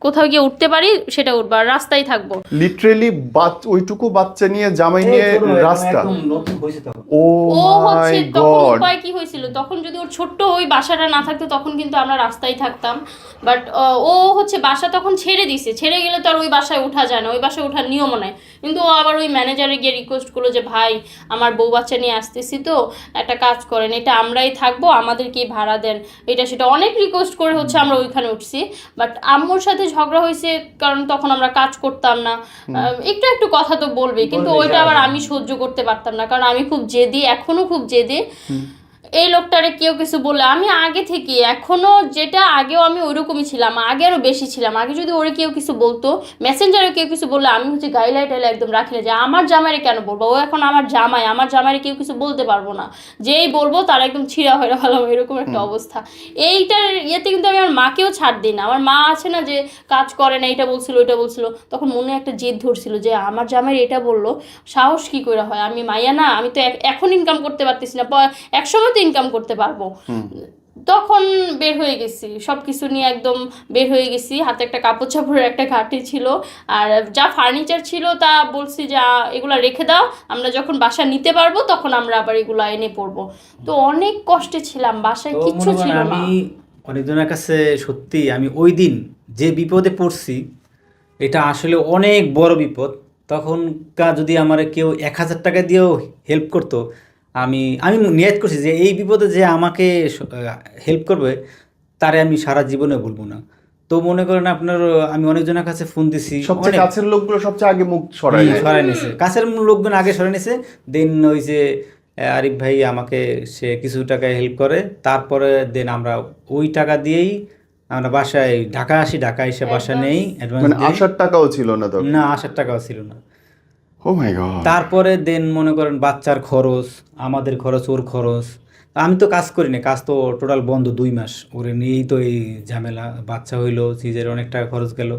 Speaker 3: কোথাও গিয়ে উঠতে পারি সেটা উঠবো, আর রাস্তায় থাকবো।
Speaker 1: লিটারেলি ওইটুকু বাচ্চা নিয়ে জামাই নিয়ে রাস্তা।
Speaker 2: একদম নতুন হয়েছে তখন।
Speaker 1: ও
Speaker 3: ও হচ্ছে
Speaker 1: মাই
Speaker 3: তখন
Speaker 1: গড।
Speaker 3: উপায় কি হয়েছিল, তখন যদি ওর ছোট্ট ওই বাসাটা না থাকতো তখন কিন্তু আমরা রাস্তায় থাকতাম। বাট ও হচ্ছে বাসা তখন ছেড়ে দিছে, ছেড়ে গেলে তো আর ওই বাসায় ওঠা যায় না, ওই বাসায় ওঠার নিয়মও নাই। কিন্তু ও আবার ওই ম্যানেজারে গিয়ে রিকোয়েস্ট করলো যে ভাই আমার বউ বাচ্চা নিয়ে আসতেছি, তো একটা কাজ করেন, এটা আমরাই থাকবো, আমাদেরকে ভাড়া দেন, এটা সেটা অনেক রিকোয়েস্ট করে হচ্ছে আমরা ওইখানে উঠছি। বাট আম্মুর সাথে ঝগড়া হয়েছে, কারণ তখন আমরা কাজ করতাম না। একটু একটু কথা তো বলবে, কিন্তু ওইটা আবার আমি সহ্য করতে পারতাম না, কারণ আমি খুব জেদি, এখনো খুব জেদি। এই লোকটারে কেউ কিছু বললে আমি আগে থেকে এখনো যেটা, আগেও আমি ওইরকমই ছিলাম, আগে আরও বেশি ছিলাম। আগে যদি ওরে কেউ কিছু বলতো, মেসেঞ্জারে কেউ কিছু বললে আমি হচ্ছে গাইলাই টাইলে একদম রাখি না, যে আমার জামাইরে কেন বলবো, ও এখন আমার জামাই, আমার জামাইরে কেউ কিছু বলতে পারবো না, যেই বলবো তার একদম ছিঁড়া হয়ে গেলাম, এরকম একটা অবস্থা। এইটার ইয়েতে কিন্তু আমি আমার মাকেও ছাড় দিই না। আমার মা আছে না যে কাজ করে না, এটা বলছিল ওইটা বলছিল, তখন মনে একটা জেদ ধরছিল যে আমার জামাইয়ের এটা বললো, সাহস কি করে হয়, আমি মাইয়া না, আমি তো এখন ইনকাম করতে পারতেছি না, একসময় তো ইনকাম করতে পারবো। তখন বের হয়ে গেছি, সব কিছু নিয়ে একদম বের হয়ে গেছি। হাতে একটা কাপড় চাপড়ের একটা ঘাটি ছিল, আর যা ফার্নিচার ছিল তা বলছি যে এগুলা রেখে দাও, আমরা যখন বাসা নিতে পারবো তখন আমরা আবার এগুলা এনে পড়বো। তো অনেক কষ্টে ছিলাম, বাসায়
Speaker 2: তো
Speaker 3: কিচ্ছু
Speaker 2: মনে করেন
Speaker 3: ছিল না।
Speaker 2: আমি অনেকজনের কাছে সত্যি আমি ওই দিন যে বিপদে পড়ছি, এটা আসলে অনেক বড় বিপদ। তখনকার যদি আমার কেউ 1,000 টাকা দিয়েও হেল্প করতো, আমি আমি নিয়ত করছি যে এই বিপদে যে আমাকে হেল্প করবে তারে আমি সারা জীবনে ভুলবো না। তো মনে করেন আপনার, আমি অনেকজনের কাছে ফোন দিছি,
Speaker 1: সবচেয়ে কাছের লোকগুলো সবচেয়ে আগে মুখ সরায় নেয়।
Speaker 2: সরাই নিছে, কাছের লোকজন আগে সরাই নিছে। দেন ওই যে আরিফ ভাই আমাকে সে কিছু টাকা হেল্প করে, তারপরে দেন আমরা ওই টাকা দিয়েই আমরা বাসায় ঢাকা আসি, ঢাকা এসে বাসা নেই, অ্যাডভান্স
Speaker 1: মানে
Speaker 2: দিই।
Speaker 1: আসার টাকাও ছিল না তখন?
Speaker 2: না, আসার টাকাও ছিল না।
Speaker 1: ও মাই গড।
Speaker 2: তারপরে দেন মনে করেন বাচ্চার খরচ, আমাদের খরচ, ওর খরচ। আমি তো কাজ করি না, কাজ তো টোটাল বন্ধ 2 মাস, ওরে নিয়েই তো এই ঝামেলা, বাচ্চা হইলো, চিজের অনেক টাকা খরচ গেল।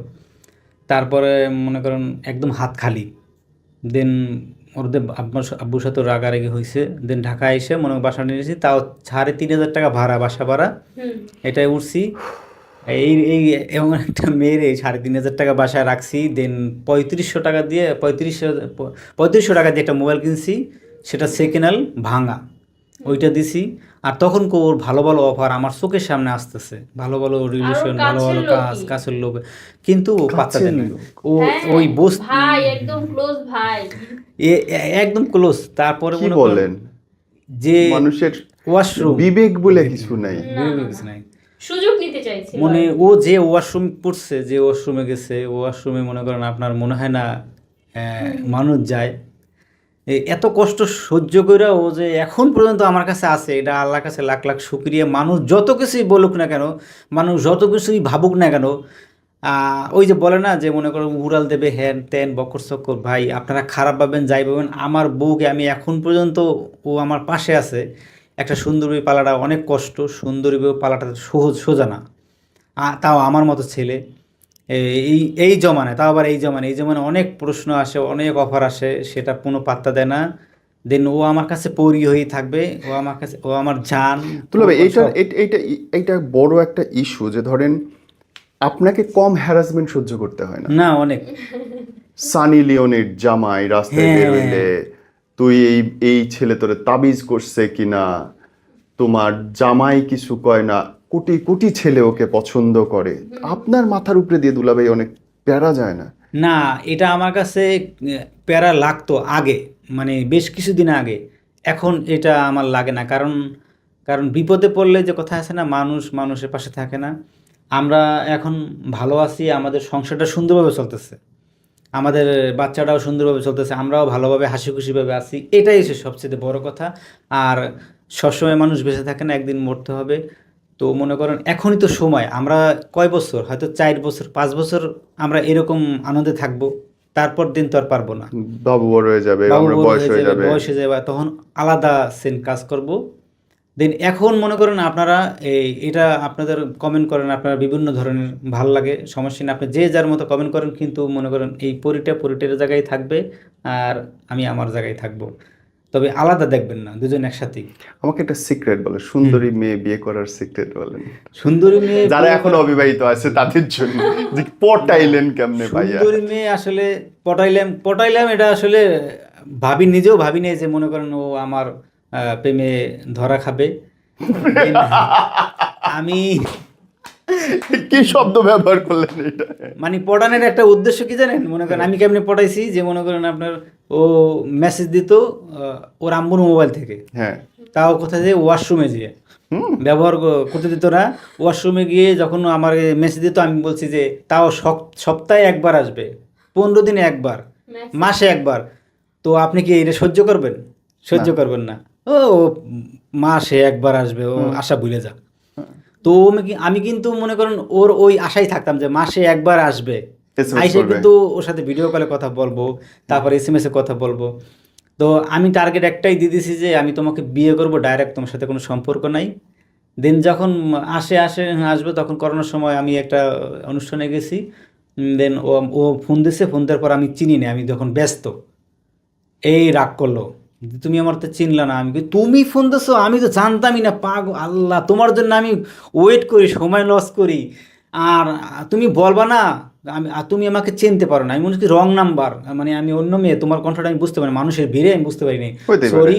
Speaker 2: তারপরে মনে করেন একদম হাত খালি। দেন ওদের আব্বুর সাথে রাগারাগি হয়েছে। দেন ঢাকা এসে মনে করেন বাসা নিয়েছি, তাও 3,500 টাকা ভাড়া, বাসা ভাড়া, এটাই উঠছি। এই এই এমন একটা মেয়ের এই 3,500 টাকা বাসায় রাখছি। দেন 3500 টাকা দিয়ে 3500 টাকা দিয়ে একটা মোবাইল কিনছি, সেটা সেকেন্ড হ্যান্ড ভাঙা, ওইটা দিছি। আর তখন ওর ভালো ভালো অফার আমার চোখের সামনে আসতেছে, ভালো ভালো রিলেশন, ভালো ভালো কাজ, কাছের লোক, কিন্তু ও পাত্তা দেয় না। ও ওই
Speaker 3: ভাই একদম ক্লোজ ভাই,
Speaker 2: একদম ক্লোজ। তারপরে
Speaker 1: কি
Speaker 2: মনে
Speaker 1: বলেন,
Speaker 2: যে
Speaker 1: মানুষের
Speaker 2: ওয়াশরুম
Speaker 1: বিবেক বলে কিছু নাই।
Speaker 2: কিছু নাই,
Speaker 3: সুযোগ নিতে চাইছিল।
Speaker 2: মানে ও যে ওয়াশরুম পড়ছে, যে ওয়াশরুমে গেছে, ওয়াশরুমে মনে করেন আপনার মনে হয় না মানুষ যায়। এত কষ্ট সহ্য করে ও যে এখন পর্যন্ত আমার কাছে আছে, এটা আল্লাহর কাছে লাখ লাখ শুকরিয়া। মানুষ যত কিছুই বলুক না কেন, মানুষ যত কিছুই ভাবুক না কেন, ওই যে বলে না যে মনে করো উড়াল দেবে হ্যান ত্যান বকর চক্কর, ভাই আপনারা খারাপ ভাবেন যাই ভাবেন, আমার বউকে আমি এখন পর্যন্ত, ও আমার পাশে আছে। একটা সুন্দরী পালাটা অনেক কষ্ট, সুন্দরী বউ পালাটা সোজা না, তাও আমার মতো ছেলে এই জমানায়, তাও আবার এই জমানায় অনেক প্রশ্ন আসে, অনেক অফার আসে, সেটা কোনো পাত্তা দেয় না। দেন ও আমার কাছে পরি হয়েই থাকবে, ও আমার জান।
Speaker 1: তুলাবে এইটা বড় একটা ইস্যু, যে ধরেন আপনাকে কম হ্যারাসমেন্ট সহ্য করতে হয় না।
Speaker 2: না, অনেক।
Speaker 1: সানি লিওনের জামাই রাস্তায় বের হইলে তুই এই ছেলে তোরে তাবিজ করছে কিনা, তোমার জামাই কিছু কয় না, কোটি কোটি ছেলে ওকে পছন্দ করে, আপনার মাথার উপরে দিয়ে দুলাভাই অনেক প্যারা যায় না?
Speaker 2: না, এটা আমার কাছে প্যারা লাগতো আগে, মানে বেশ কিছুদিন আগে। এখন এটা আমার লাগে না, কারণ বিপদে পড়লে যে কথা আছে না, মানুষের পাশে থাকে না। আমরা এখন ভালো আছি, আমাদের সংসারটা সুন্দরভাবে চলতেছে, আমাদের বাচ্চাটাও সুন্দরভাবে চলতেছে, আমরাও ভালোভাবে হাসি খুশিভাবে আছি, এটাই হচ্ছে সবচেয়ে বড় কথা। আর সবসময় মানুষ বেঁচে থাকে না, একদিন মরতে হবে। তো মনে করেন এখনই তো সময়, আমরা কয় বছর, হয়তো 4 বছর 5 বছর আমরা এরকম আনন্দে থাকবো, তারপর দিন তো আর পারবো না।
Speaker 1: বাবু বড় হয়ে যাবে,
Speaker 2: বাবু
Speaker 1: আমরা
Speaker 2: বড়
Speaker 1: বয়স হয়ে যাবে।
Speaker 2: বয়স হয়ে যাবে, তখন আলাদা সেন কাজ করব। দেন এখন মনে করেন আপনারা এটা আপনাদের কমেন্ট করেন, আপনারা বিভিন্ন ধরনের ভাল লাগে, সমস্যা নেই, আপনি যে যার মতো কমেন্ট করেন, কিন্তু মনে করেন এই পরিটার জায়গায় থাকবে আর আমি আমার জায়গায় থাকবো, তবে আলাদা দেখবেন না, দুজন একসাথেই।
Speaker 1: আমাকে একটা সিক্রেট বলে, সুন্দরী মেয়ে বিয়ে করার সিক্রেট বলেন,
Speaker 2: সুন্দরী মেয়ে
Speaker 1: যারা এখন অবিবাহিত আছে তাদের জন্য, যে পটাইলেন কেমনে ভাইয়া?
Speaker 2: সুন্দরী মেয়ে আসলে পটাইলাম এটা আসলে নিজেও ভাবি নাই যে মনে করেন ও আমার প্রেমে ধরা খাবে। আমি
Speaker 1: কি শব্দ ব্যবহার করলেন এটা?
Speaker 2: মানে পটানোর একটা উদ্দেশ্য কি জানেন, মনে করেন আমি কেমনে পটাইছি, যে মনে করেন আপনার ও মেসেজ দিত ওর আম্মুর মোবাইল থেকে,
Speaker 1: হ্যাঁ,
Speaker 2: তাও কোথায় যে ওয়াশরুমে যেয়ে ব্যবহার করতে দিত না, ওয়াশরুমে গিয়ে যখন আমার মেসেজ দিত আমি বলছি যে তাও সপ্তাহে একবার আসবে, 15 দিনে একবার, মাসে একবার, তো আপনি কি এটা সহ্য করবেন? সহ্য করবেন না। ও মাসে একবার আসবে, ও আশা ভুলে যা। তো আমি কিন্তু মনে করেন ওর ওই আশায় থাকতাম যে মাসে একবার আসবে,
Speaker 1: SMS
Speaker 2: আইসে
Speaker 1: করবে।
Speaker 2: কিন্তু ওর সাথে ভিডিও কলে কথা বলবো, তারপর SMS এ কথা বলবো। তো আমি টার্গেট একটাই দিয়ে দিয়েছি যে আমি তোমাকে বিয়ে করব, ডাইরেক্ট তোমার সাথে কোনো সম্পর্ক নাই। দেন যখন আসবে, তখন করোনার সময় আমি একটা অনুষ্ঠানে গেছি, দেন ও ফোন দিছে, ফোন দেওয়ার পর আমি চিনি না, আমি যখন ব্যস্ত, এই রাগ করলো, তুমি আমার তো চিনলা না। আমি কই, তুমি ফোন দিছো, আমি তো জানতামই না, আল্লাহ, তোমার জন্য আমি ওয়েট করি, সময় লস করি, আর তুমি বলবা না, তুমি আমাকে চিনতে পারো না। আমি মনে হচ্ছে রং নাম্বার, মানে আমি অন্য মেয়ে, তোমার কণ্ঠটা আমি বুঝতে পারি, মানুষের ভিড়ে আমি বুঝতে পারিনি,
Speaker 1: হইতেই পারে।
Speaker 2: সরি।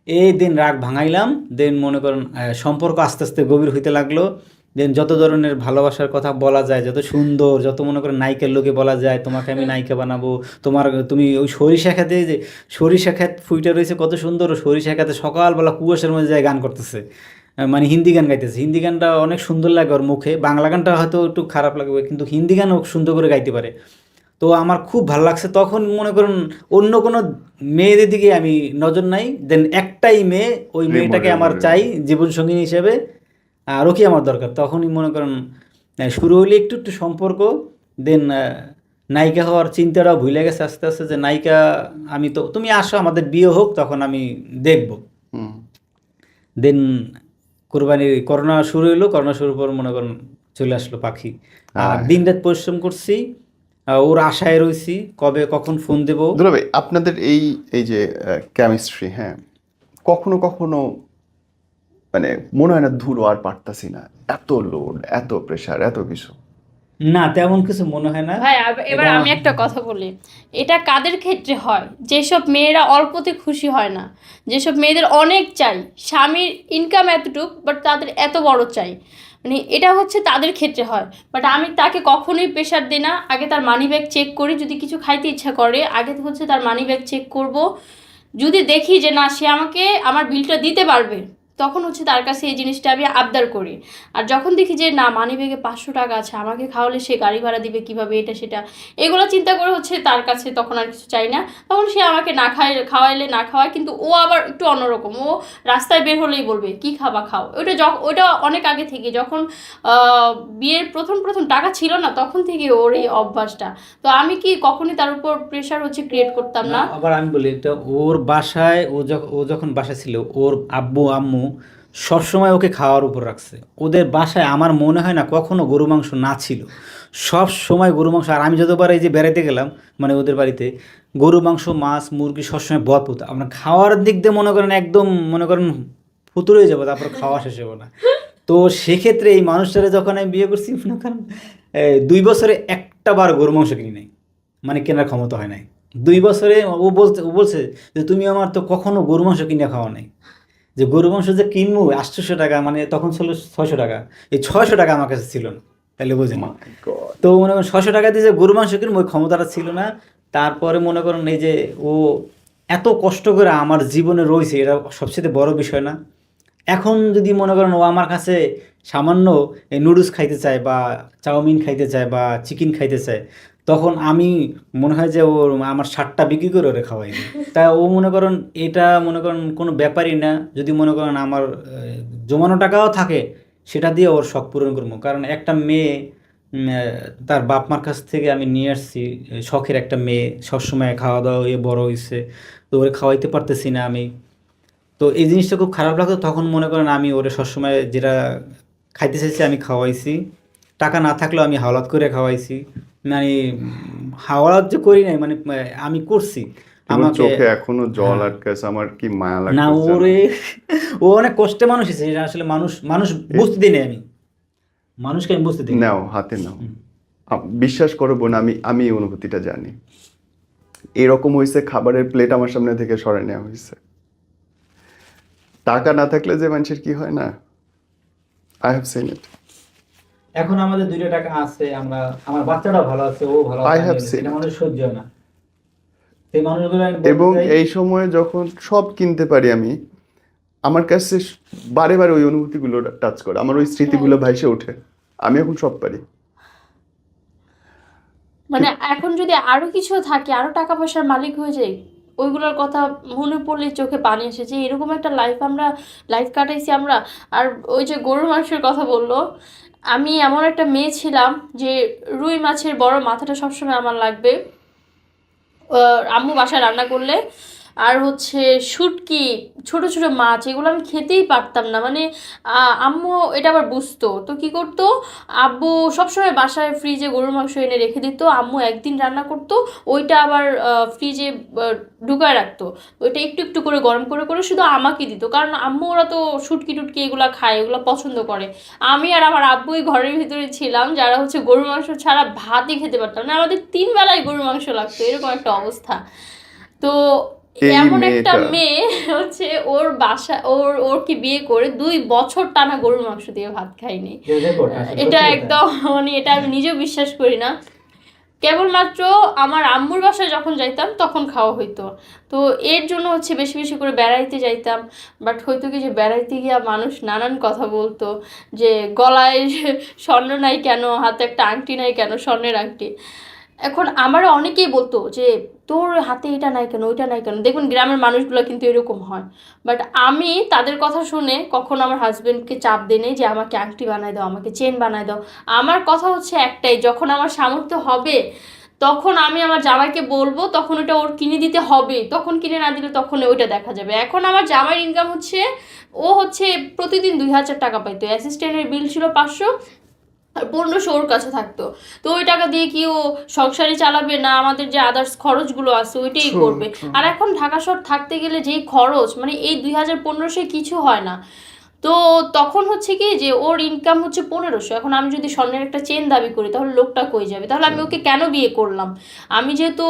Speaker 2: এই দিন রাগ ভাঙাইলাম, দেন মনে করেন সম্পর্ক আস্তে আস্তে গভীর হইতে লাগলো। দেন যত ধরনের ভালোবাসার কথা বলা যায়, যত সুন্দর, যত মনে করেন নায়িকার লোকে বলা যায়, তোমাকে আমি নায়িকা বানাবো, তুমি ওই সরিষা খেতে, যে সরিষা খেত ফুইটা রয়েছে কত সুন্দর, সরিষা খেতে সকালবেলা কুয়াশার মধ্যে যায় গান করতেছে, মানে হিন্দি গান গাইতেছে। হিন্দি গানটা অনেক সুন্দর লাগে ওর মুখে, বাংলা গানটা হয়তো একটু খারাপ লাগবে, কিন্তু হিন্দি গান ও সুন্দর করে গাইতে পারে। তো আমার খুব ভালো লাগছে। তখন মনে করুন অন্য কোনো মেয়েদের দিকে আমি নজর নাই, দেন একটাই মেয়ে, ওই মেয়েটাকে আমার চাই জীবনসঙ্গী হিসেবে, আর ওকে আমার দরকার। তখনই মনে করেন শুরু হইলে একটু একটু সম্পর্ক, দেন নায়িকা হওয়ার চিন্তাটাও ভুলে গেছে আস্তে আস্তে, যে নায়িকা আমি তো, তুমি আসো আমাদের বিয়ে হোক, তখন আমি দেখব। দেন করোনা শুরু হইলো, করোনা শুরুর পর মনে করেন চলে আসলো পাখি, আর দিন রাত পরিশ্রম করছি, ওর আশায় রয়েছি কবে কখন ফোন দেব।
Speaker 1: দুলা ভাই, আপনাদের এই এই যে কেমিস্ট্রি, হ্যাঁ, কখনো কখনো মানে মনে হয় না ধুলো আর পারতাছি না, এত লোড, এত প্রেশার, এত কিছু?
Speaker 2: না, তেমন কিছু মনে হয় না
Speaker 3: ভাই এবার আমি একটা কথা বলি, এটা কাদের ক্ষেত্রে হয়? যেসব মেয়েরা অল্পতে খুশি হয় না, যেসব মেয়েদের অনেক চাই, স্বামীর ইনকাম এতটুক, বাট তাদের এত বড় চাই, মানে এটা হচ্ছে তাদের ক্ষেত্রে হয়। বাট আমি তাকে কখনোই প্রেশার দিই না, আগে তার মানি ব্যাগ চেক করি, যদি কিছু খাইতে ইচ্ছা করে আগে হচ্ছে তার মানি ব্যাগ চেক করব, যদি দেখি যে না সে আমাকে আমার বিলটা দিতে পারবে, তখন হচ্ছে তার কাছে এই জিনিসটা আমি আবদার করি। আর যখন দেখি যে না মানিব্যাগে 500 টাকা আছে, আমাকে খাওয়ালে সে গাড়ি ভাড়া দিবে কিভাবে, এটা সেটা, এগুলো চিন্তা করে হচ্ছে তার কাছে তখন আর কিছু চাই না। তখন সে আমাকে না খাওয়াইলে না খাওয়ায়, কিন্তু ও আবার একটু অন্যরকম, ও রাস্তায় বের হলেই বলবে কি খাবা খাও। ওটা অনেক আগে থেকে, যখন বিয়ের প্রথম প্রথম টাকা ছিল না, তখন থেকে ওর এই অভ্যাসটা। তো আমি কি কখনই তার উপর প্রেশার হচ্ছে ক্রিয়েট করতাম না।
Speaker 2: আবার আমি বলি, এটা ওর বাসায়, ও যখন বাসায় ছিল, ওর আব্বু আম্মু সবসময় ওকে খাওয়ার উপর রাখছে। ওদের বাসায় আমার মনে হয় না কখনো গরু মাংস না ছিল, সব সময় গরু মাংস। আর আমি যতবার এই যে বেড়াইতে গেলাম, মানে ওদের বাড়িতে, গরু মাংস, মাছ, মুরগি সবসময় ভরপুর। আমরা খাওয়ার দিক দিয়ে মনে করেন একদম মনে করেন ফুতুর হয়ে যাবো, তারপর খাওয়া শেষ হবো না। তো সেক্ষেত্রে এই মানুষটারে যখন আমি বিয়ে করছি, মনে করেন 2 বছরে একটা বার গরু মাংস কিনি নাই, মানে কেনার ক্ষমতা হয় নাই। 2 বছরে ও বলছে যে তুমি আমার তো কখনো গরু মাংস কিনে খাওয়া নাই, যে গরু মাংস যে কিনবো 800 টাকা, মানে তখন ছিল 600 টাকা, এই 600 টাকা আমার কাছে ছিল না, তাহলে বুঝেন।
Speaker 1: My God.
Speaker 2: তো মনে করেন 600 টাকা দিয়ে যে গরু মাংস কিনবো ওই ক্ষমতাটা ছিল না। তারপরে মনে করেন এই যে ও এত কষ্ট করে আমার জীবনে রয়েছে, এটা সবচেয়ে বড় বিষয় না? এখন যদি মনে করেন ও আমার কাছে সামান্য এই নুডলস খাইতে চায়, বা চাউমিন খাইতে চায়, বা চিকেন খাইতে চায়, তখন আমি মনে হয় যে ওর আমার 60টা বিক্রি করে ওরে খাওয়াই দিই। তা ও মনে করেন এটা মনে করেন কোনো ব্যাপারই না। যদি মনে করেন আমার জমানো টাকাও থাকে, সেটা দিয়ে ওর শখ পূরণ করবো। কারণ একটা মেয়ে তার বাপ মার কাছ থেকে আমি নিয়ে আসছি শখের একটা মেয়ে, সবসময় খাওয়া দাওয়া এ বড় হয়েছে, তো ওরে খাওয়াইতে পারতেছি না আমি। তো এই জিনিসটা খুব খারাপ লাগতো। তখন মনে করেন আমি ওরে সবসময় যেটা খাইতে চাইছি আমি খাওয়াইছি, টাকা না থাকলেও আমি হাওলাত করে খাওয়াইছি। মানে হাওলাত যে করি নাই, মানে আমি করছি।
Speaker 1: তোমার
Speaker 2: আমাকে
Speaker 1: চোখে এখনো জল
Speaker 2: হ্যাঁ,
Speaker 1: আটকাছে, আমার কি মায়া
Speaker 2: না
Speaker 1: লাগতেছে জানো?
Speaker 2: ওরে ও অনেক কষ্টে মানুষ এসেছে, এটা আসলে মানুষ মানুষ বুঝতে দিই নাই আমি, মানুষকে আমি বুঝতে দিই নাই।
Speaker 1: নাও হাতে নাও, বিশ্বাস করো বোন, আমি এই অনুভূতিটা জানি। এরকম হয়েছে, খাবারের প্লেট আমার সামনে থেকে সরাই নেওয়া হয়েছে। টাকা না থাকলে যে মানুষের কি হয় না, আই হ্যাভ সিন ইট,
Speaker 2: এখন আমাদের 2টা টাকা আছে, আমরা আমার বাচ্চাটাও ভালো আছে, ও ভালো
Speaker 1: আই
Speaker 2: আছে,
Speaker 1: হ্যাভ
Speaker 2: আমি
Speaker 1: সিন
Speaker 2: এটা
Speaker 1: ইট।
Speaker 2: মানুষ সহ্য হয় না। সেই মানুষগুলো আমি বলতে
Speaker 1: এবং
Speaker 2: চাই,
Speaker 1: এই সময়ে যখন সব কিনতে পারি আমি, আমার কাছে বারে বারে ওই অনুভূতিগুলো টাচ করে, আমার ওই স্মৃতিগুলো ভাইসে ওঠে। আমি এখন সব পারি।
Speaker 3: মানে এখন যদি আরো কিছু থাকে, আরো টাকা পয়সার মালিক হয়ে যাই, ওইগুলোর কথা মনে পড়লে চোখে পানি এসে, যে এরকম একটা লাইফ কাটাইছি আমরা। আর ওই যে গরুর মাংসের কথা বললো, আমি এমন একটা মেয়ে ছিলাম যে রুই মাছের বড় মাথাটা সবসময় আমার লাগবে। আম্মু বাসায় রান্না করলে, আর হচ্ছে শুটকি, ছোট ছোট মাছ, এগুলো আমি খেতেই পারতাম না। মানে আম্মু এটা আবার বুঝতো, তো কি করতো, আব্বু সবসময় বাসায় ফ্রিজে গরুর মাংস এনে রেখে দিত, আম্মু একদিন রান্না করতো, ওইটা আবার ফ্রিজে ঢুকায় রাখতো, ওইটা একটু একটু করে গরম করে করে শুধু আমাকে দিত, কারণ আম্মু ওরা তো শুটকি টুটকি এগুলো খায়, এগুলো পছন্দ করে। আমি আর আমার আব্বুই ঘরের ভিতরে ছিলাম যারা হচ্ছে গরুর মাংস ছাড়া ভাতই খেতে পারতাম না, আমাদের 3 বেলায় গরুর মাংস লাগতো, এরকম একটা অবস্থা। তো
Speaker 1: এই
Speaker 3: এমন একটা
Speaker 1: মেয়েটা,
Speaker 3: মেয়ে হচ্ছে, ওর বাসা ওর কি বিয়ে করে 2 বছর টানা গরুর মাংস দিয়ে ভাত খাইনি।
Speaker 2: যে রেকর্ড আসলে
Speaker 3: এটা
Speaker 2: সত্যি কথা।
Speaker 3: একদম মানে এটা আমি নিজেও বিশ্বাস করি না। কেবলমাত্র আমার আম্মুর বাসায় যখন যাইতাম তখন খাওয়া হইতো। তো এর জন্য হচ্ছে বেশি বেশি করে বেড়াইতে যাইতাম। বাট হয়তো কি যে বেড়াইতে গিয়া মানুষ নানান কথা বলতো, যে গলায় স্বর্ণ নাই কেন, হাতে একটা আংটি নাই কেন, স্বর্ণের আংটি। এখন আমারও অনেকেই বলতো যে তোর হাতে এটা নাই কেন, ওইটা নাই কেন। দেখুন গ্রামের মানুষগুলো কিন্তু এরকম হয়। বাট আমি তাদের কথা শুনে কখনো আমার হাজবেন্ডকে চাপ দিই নাই যে আমাকে আংটি বানায় দাও, আমাকে চেন বানায় দাও। আমার কথা হচ্ছে একটাই, যখন আমার সামর্থ্য হবে তখন আমি আমার জামাইকে বলবো, তখন ওটা ওর কিনে দিতে হবে, তখন কিনে না দিলে তখন ওইটা দেখা যাবে। এখন আমার জামাইয়ের ইনকাম হচ্ছে, ও হচ্ছে প্রতিদিন 2,000 টাকা পাইতো, অ্যাসিস্ট্যান্টের বিল ছিল 500, আর 1500 ওর কাছে থাকতো। তো ওই টাকা দিয়ে কি ও সংসারই চালাবে, না আমাদের যে আদার্স খরচগুলো আছে ওইটাই
Speaker 1: ট্রু
Speaker 3: করবে।
Speaker 1: ট্রু।
Speaker 3: আর এখন ঢাকা শহর থাকতে গেলে যেই খরচ, মানে এই 2000-1500 কিছু হয় না। তো তখন হচ্ছে কি যে ওর ইনকাম হচ্ছে 1500, এখন আমি যদি স্বর্ণের একটা চেন দাবি করি তাহলে লোকটা কই যাবে, তাহলে আমি ওকে কেন বিয়ে করলাম? আমি যেহেতু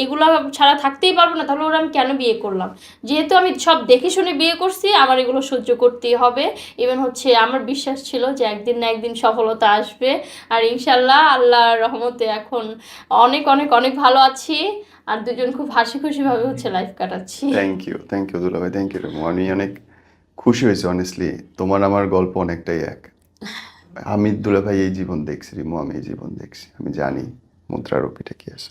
Speaker 3: এগুলা ছাড়া থাকতেই পারবো না, তাহলে ওরা আমি কেন বিয়ে করলাম? যেহেতু আমি সব দেখে শুনে বিয়ে করছি, আমার এগুলো সহ্য করতেই হবে। ইভেন হচ্ছে আমার বিশ্বাস ছিল যে একদিন না একদিন সফলতা আসবে। আর ইনশাল্লাহ আল্লাহর রহমতে এখন অনেক অনেক অনেক ভালো আছি, আর দুজন খুব হাসি খুশিভাবে হচ্ছে লাইফ কাটাচ্ছি।
Speaker 1: থ্যাংক ইউ দুলা ভাই, থ্যাংক ইউ রেমু। আমি অনেক খুশি হয়েছি অনেস্টলি, তোমার আমার গল্প অনেকটাই এক। আমি দুলা ভাই এই জীবন দেখছি, রিমু আমি এই জীবন দেখছি, আমি জানি মুদ্রার ওপিঠে কি আছে।